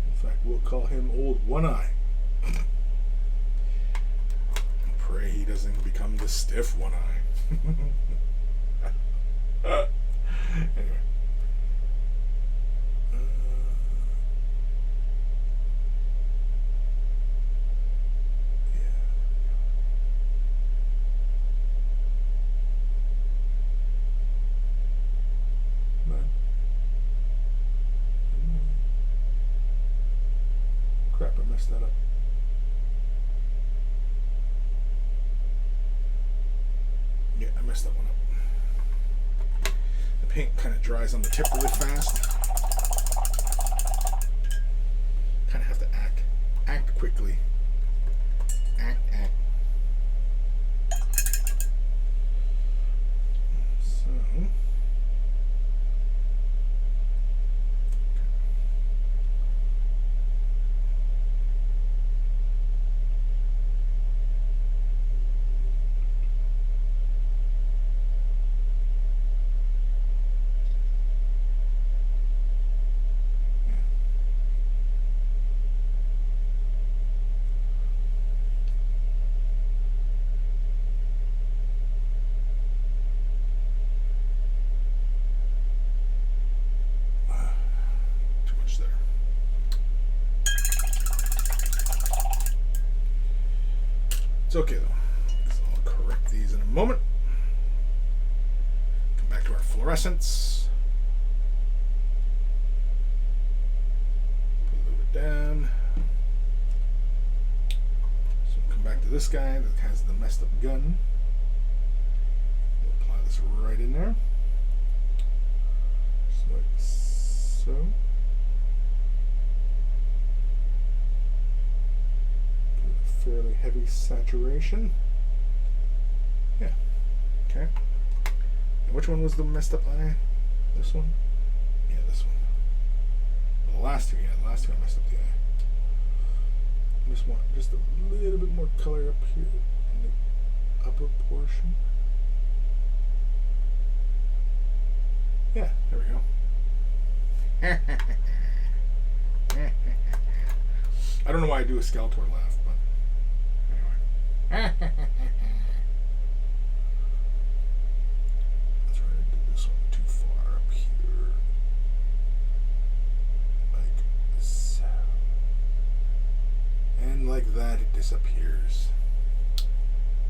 In fact, we'll call him Old One Eye. Pray he doesn't become the Stiff One Eye. Anyway. Crap, I messed that up. Yeah, I messed that one up. The paint kind of dries on the tip really fast. Kind of have to act quickly. Act. So. It's okay though. So I'll correct these in a moment. Come back to our fluorescence. Put a little bit down. So we'll come back to this guy that has the messed up gun. We'll apply this right in there. Just like so. Fairly heavy saturation. Yeah. Okay. And which one was the messed up eye? This one? Yeah, this one. The last two, yeah, the last two I messed up the eye. I just want just a little bit more color up here in the upper portion. Yeah, there we go. I don't know why I do a Skeletor laugh, but anyway. That's right, I did this one too far up here. Like so. And like that, it disappears.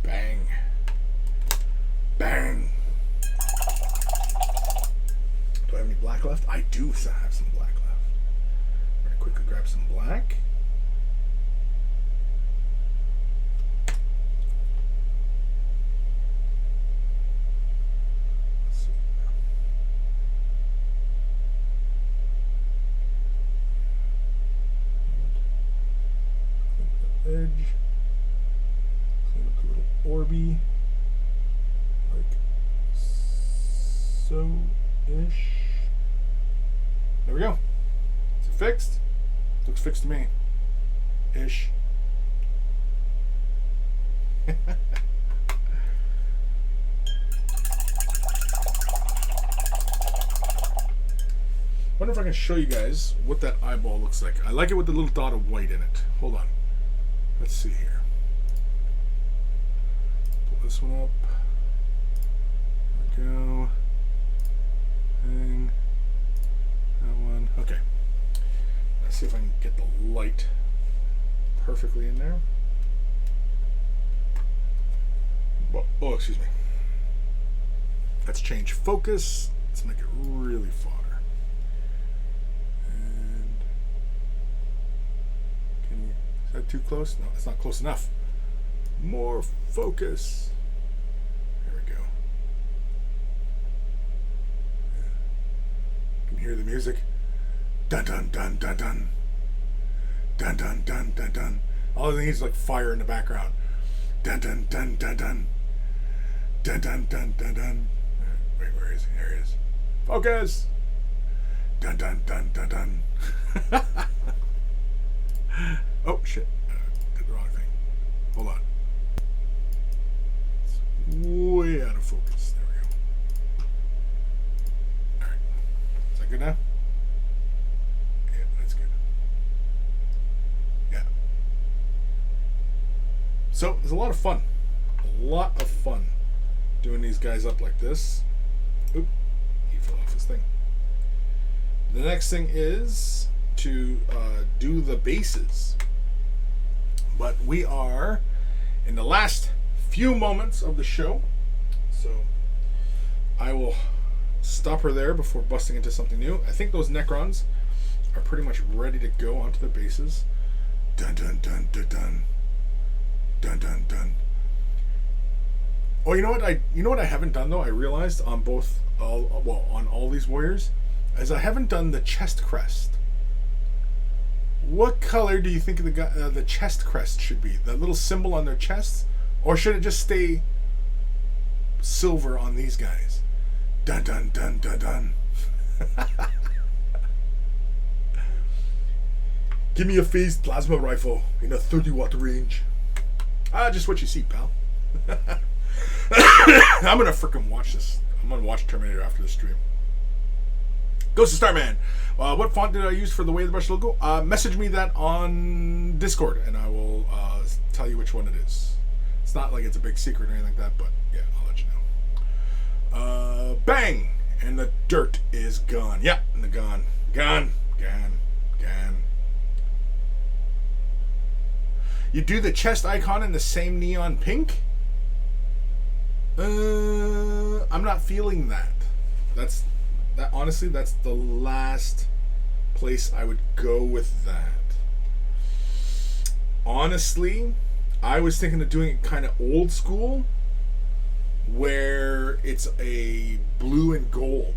Bang. Bang. Do I have any black left? I do have some black left. I'm going to quickly grab some black. Let's see. Clean up the edge. Clean up the little orby. Like so-ish. There we go. Is it fixed? Looks fixed to me. Ish. Wonder if I can show you guys what that eyeball looks like. I like it with the little dot of white in it. Hold on. Let's see here. Pull this one up. There we go. Hang. That one. Okay. Let's see if I can get the light perfectly in there. Oh, excuse me. Let's change focus. Let's make it really far. And is that too close? No, it's not close enough. More focus. There we go. You can hear the music. Dun dun dun dun dun. Dun dun dun dun dun. All it needs is like fire in the background. Dun dun dun dun dun. Dun dun dun dun dun. Wait, where is he? There he is. Focus. Dun dun dun dun dun. Oh shit! Did the wrong thing. Hold on. It's way out of focus. There we go. All right. Is that good now? Yeah, that's good. Yeah. So there's a lot of fun. A lot of fun doing these guys up like this. Oop, he fell off his thing. The next thing is to do the bases. But we are in the last few moments of the show. So I will stop her there before busting into something new. I think those Necrons are pretty much ready to go onto the bases. Dun dun dun dun dun. Dun dun dun. Oh, you know what I haven't done though? I realized on on all these warriors, is I haven't done the chest crest. What color do you think the chest crest should be? That little symbol on their chests, or should it just stay silver on these guys? Dun dun dun dun dun. Give me a phased plasma rifle in a 30-watt range. Just what you see, pal. I'm gonna frickin' watch this. I'm gonna watch Terminator after the stream. Ghost of Starman. What font did I use for the Way of the Brush logo? Message me that on Discord, and I will tell you which one it is. It's not like it's a big secret or anything like that, but yeah, I'll let you know. Bang! And the dirt is gone. Yeah, and the gone. Gone. Gone. Gone. You do the chest icon in the same neon pink? I'm not feeling that. Honestly, that's the last place I would go with that. Honestly, I was thinking of doing it kind of old school, where it's a blue and gold,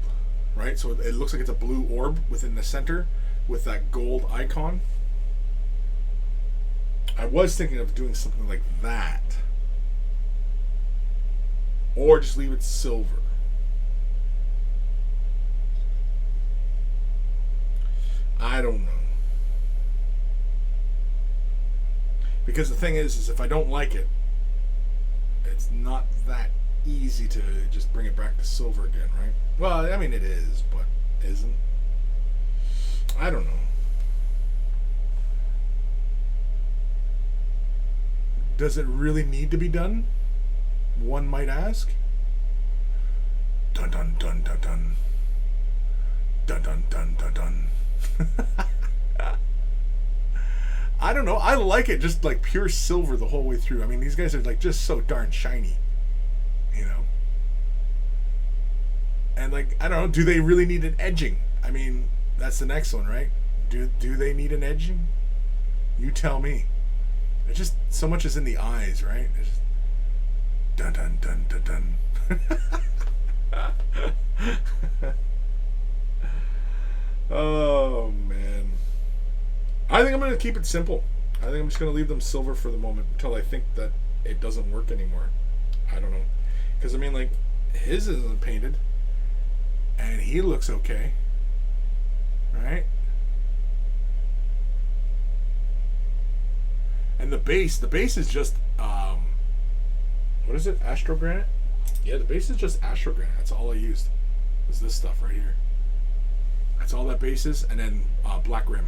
right? So it looks like it's a blue orb within the center with that gold icon. I was thinking of doing something like that. or just leave it silver. I don't know. Because the thing is if I don't like it, it's not that easy to just bring it back to silver again, right? Well, I mean it is, but isn't. I don't know. Does it really need to be done? One might ask. Dun dun dun dun dun. Dun dun dun dun dun. I don't know. I like it just like pure silver the whole way through. I mean, these guys are like just so darn shiny, you know. And like, I don't know. Do they really need an edging? I mean, that's the next one, right? Do they need an edging? You tell me. It's just so much is in the eyes, right? It's just dun dun dun dun dun. Oh man. I think I'm going to keep it simple. I think I'm just going to leave them silver for the moment until I think that it doesn't work anymore. I don't know. Because, I mean, like, his isn't painted. And he looks okay. Right? And the base is just, what is it? Astro Granite? Yeah, the base is just Astro Granite. That's all I used. Was this stuff right here. That's all that base is. And then black rim.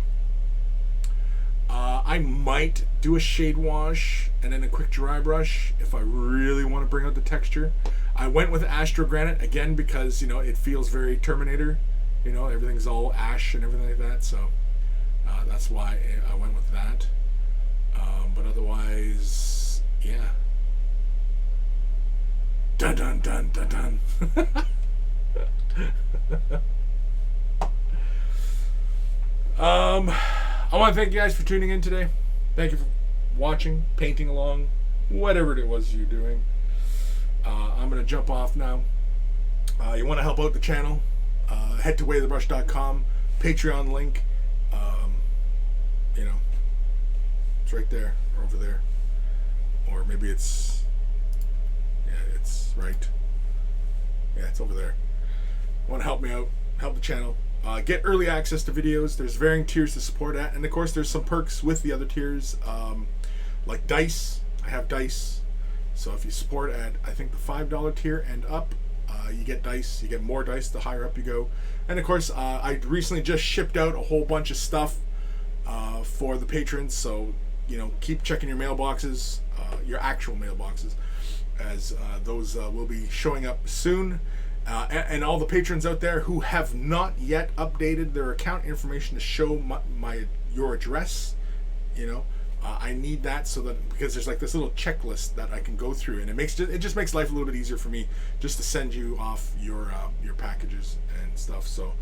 I might do a shade wash and then a quick dry brush if I really want to bring out the texture. I went with Astro Granite again because, you know, it feels very Terminator. You know, everything's all ash and everything like that. So that's why I went with that. But otherwise, yeah. Dun dun dun dun dun. I want to thank you guys for tuning in today. Thank you for watching, painting along, whatever it was you're doing. I'm going to jump off now. You want to help out the channel, head to waythebrush.com, Patreon link. You know, it's right there, or over there. Or maybe it's, yeah, it's right. Yeah, it's over there. Want to help me out, help the channel. Get early access to videos. There's varying tiers to support at, and of course there's some perks with the other tiers, like dice. I have dice, so if you support at I think the $5 tier and up, you get dice. You get more dice the higher up you go. And of course, I recently just shipped out a whole bunch of stuff for the patrons, so you know, keep checking your mailboxes, your actual mailboxes, as those will be showing up soon. And all the patrons out there who have not yet updated their account information to show your address, you know, I need that so that, because there's like this little checklist that I can go through, and it just makes life a little bit easier for me just to send you off your packages and stuff. So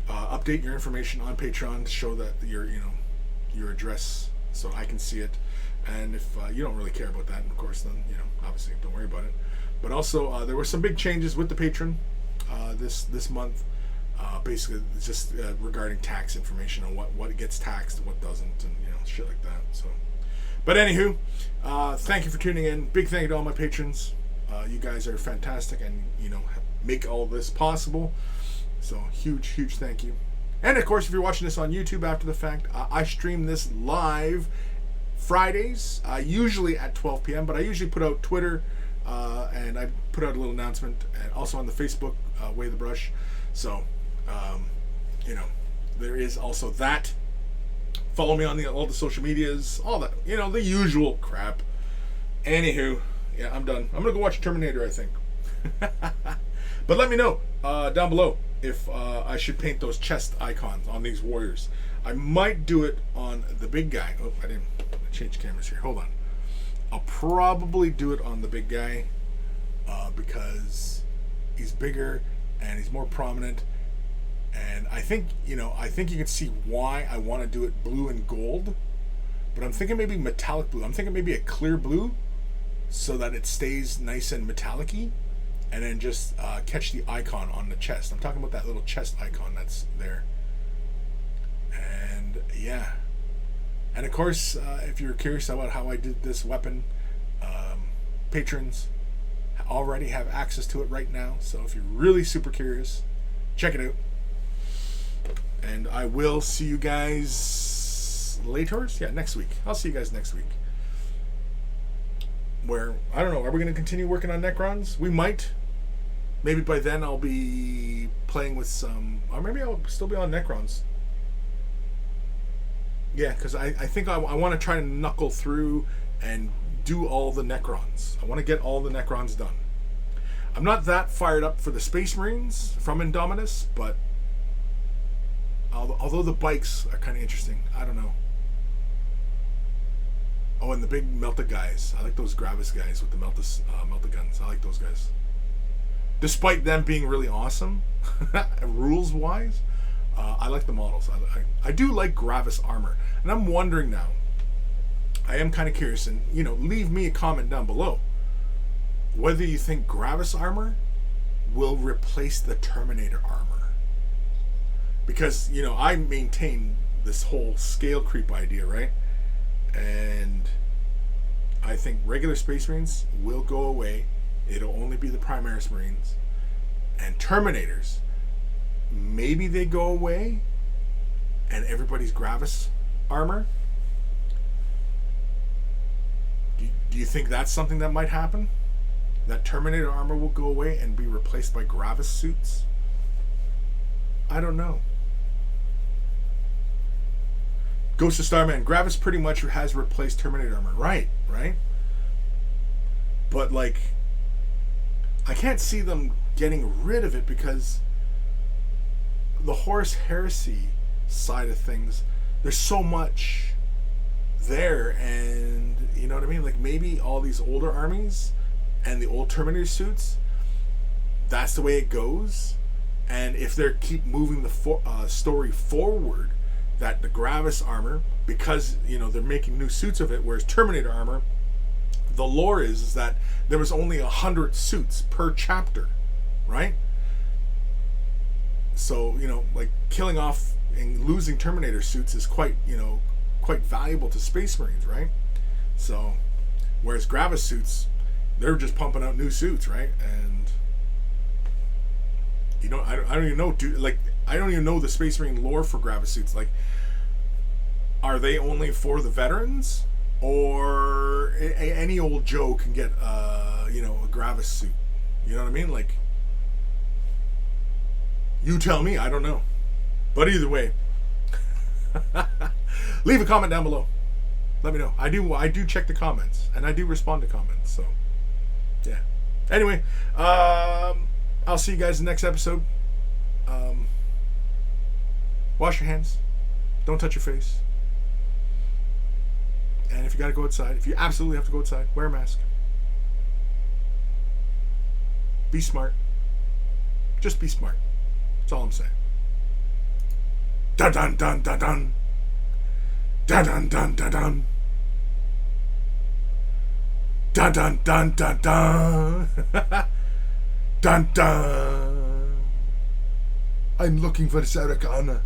update your information on Patreon to show that your address so I can see it. And if you don't really care about that, of course, then obviously don't worry about it. But also, there were some big changes with the patron this month. Basically, just regarding tax information on what gets taxed and what doesn't, and shit like that. So, but anywho, thank you for tuning in. Big thank you to all my patrons. You guys are fantastic, and make all this possible. So huge thank you. And of course, if you're watching this on YouTube after the fact, I stream this live Fridays, usually at 12 p.m. But I usually put out Twitter. And I put out a little announcement, and also on the Facebook, Way the Brush. So, there is also that. Follow me on all the social medias, all that, the usual crap. Anywho, yeah, I'm done. I'm gonna go watch Terminator, I think. But let me know down below if I should paint those chest icons on these warriors. I might do it on the big guy. Oh, I didn't change cameras here. Hold on. I'll probably do it on the big guy because he's bigger and he's more prominent, and I think you can see why I want to do it blue and gold, but I'm thinking maybe metallic blue. I'm thinking maybe a clear blue so that it stays nice and metallic-y, and then just catch the icon on the chest. I'm talking about that little chest icon that's there. And yeah. And of course, if you're curious about how I did this weapon, patrons, already have access to it right now. So if you're really super curious, check it out. And I will see you guys later. Yeah, next week. I'll see you guys next week. Where, I don't know, are we going to continue working on Necrons? We might. Maybe by then I'll be playing with some, or maybe I'll still be on Necrons. Yeah, because I think I want to try to knuckle through and do all the Necrons. I want to get all the Necrons done. I'm not that fired up for the Space Marines from Indomitus, but although the bikes are kind of interesting, I don't know. Oh, and the big melta guys. I like those Gravis guys with the melta guns. I like those guys. Despite them being really awesome, rules-wise, I like the models. I do like Gravis armor. And I'm wondering now, I am kind of curious, and, you know, leave me a comment down below, whether you think Gravis armor will replace the Terminator armor. Because, you know, I maintain this whole scale creep idea, right? And I think regular Space Marines will go away. It'll only be the Primaris Marines. And Terminators, maybe they go away and everybody's Gravis armor. Do you think that's something that might happen? That Terminator armor will go away and be replaced by Gravis suits? I don't know. Ghost of Starman, Gravis pretty much has replaced Terminator armor. Right? But, like, I can't see them getting rid of it because the Horus Heresy side of things, there's so much there, and you know what I mean? Like, maybe all these older armies and the old Terminator suits, that's the way it goes. And if they keep moving the story forward, that the Gravis armor, because, you know, they're making new suits of it, whereas Terminator armor, the lore is that there was only 100 suits per chapter, right? So, you know, like, killing off and losing Terminator suits is quite valuable to Space Marines, right? So, whereas Gravis suits, they're just pumping out new suits, right? And you know, I don't even know, dude. Like, I don't even know the Space Marine lore for Gravis suits. Like, are they only for the veterans, or any old Joe can get a Gravis suit? You know what I mean? Like, you tell me. I don't know. But either way, leave a comment down below. Let me know. I do check the comments, and I do respond to comments. So, yeah. Anyway, I'll see you guys in the next episode. Wash your hands. Don't touch your face. And if you got to go outside, if you absolutely have to go outside, wear a mask. Be smart. Just be smart. That's all I'm saying. Dun dun dun dun dun. Dun dun dun dun dun. Dun dun dun dun dun. Dun dun. I'm looking for Sarah Connor.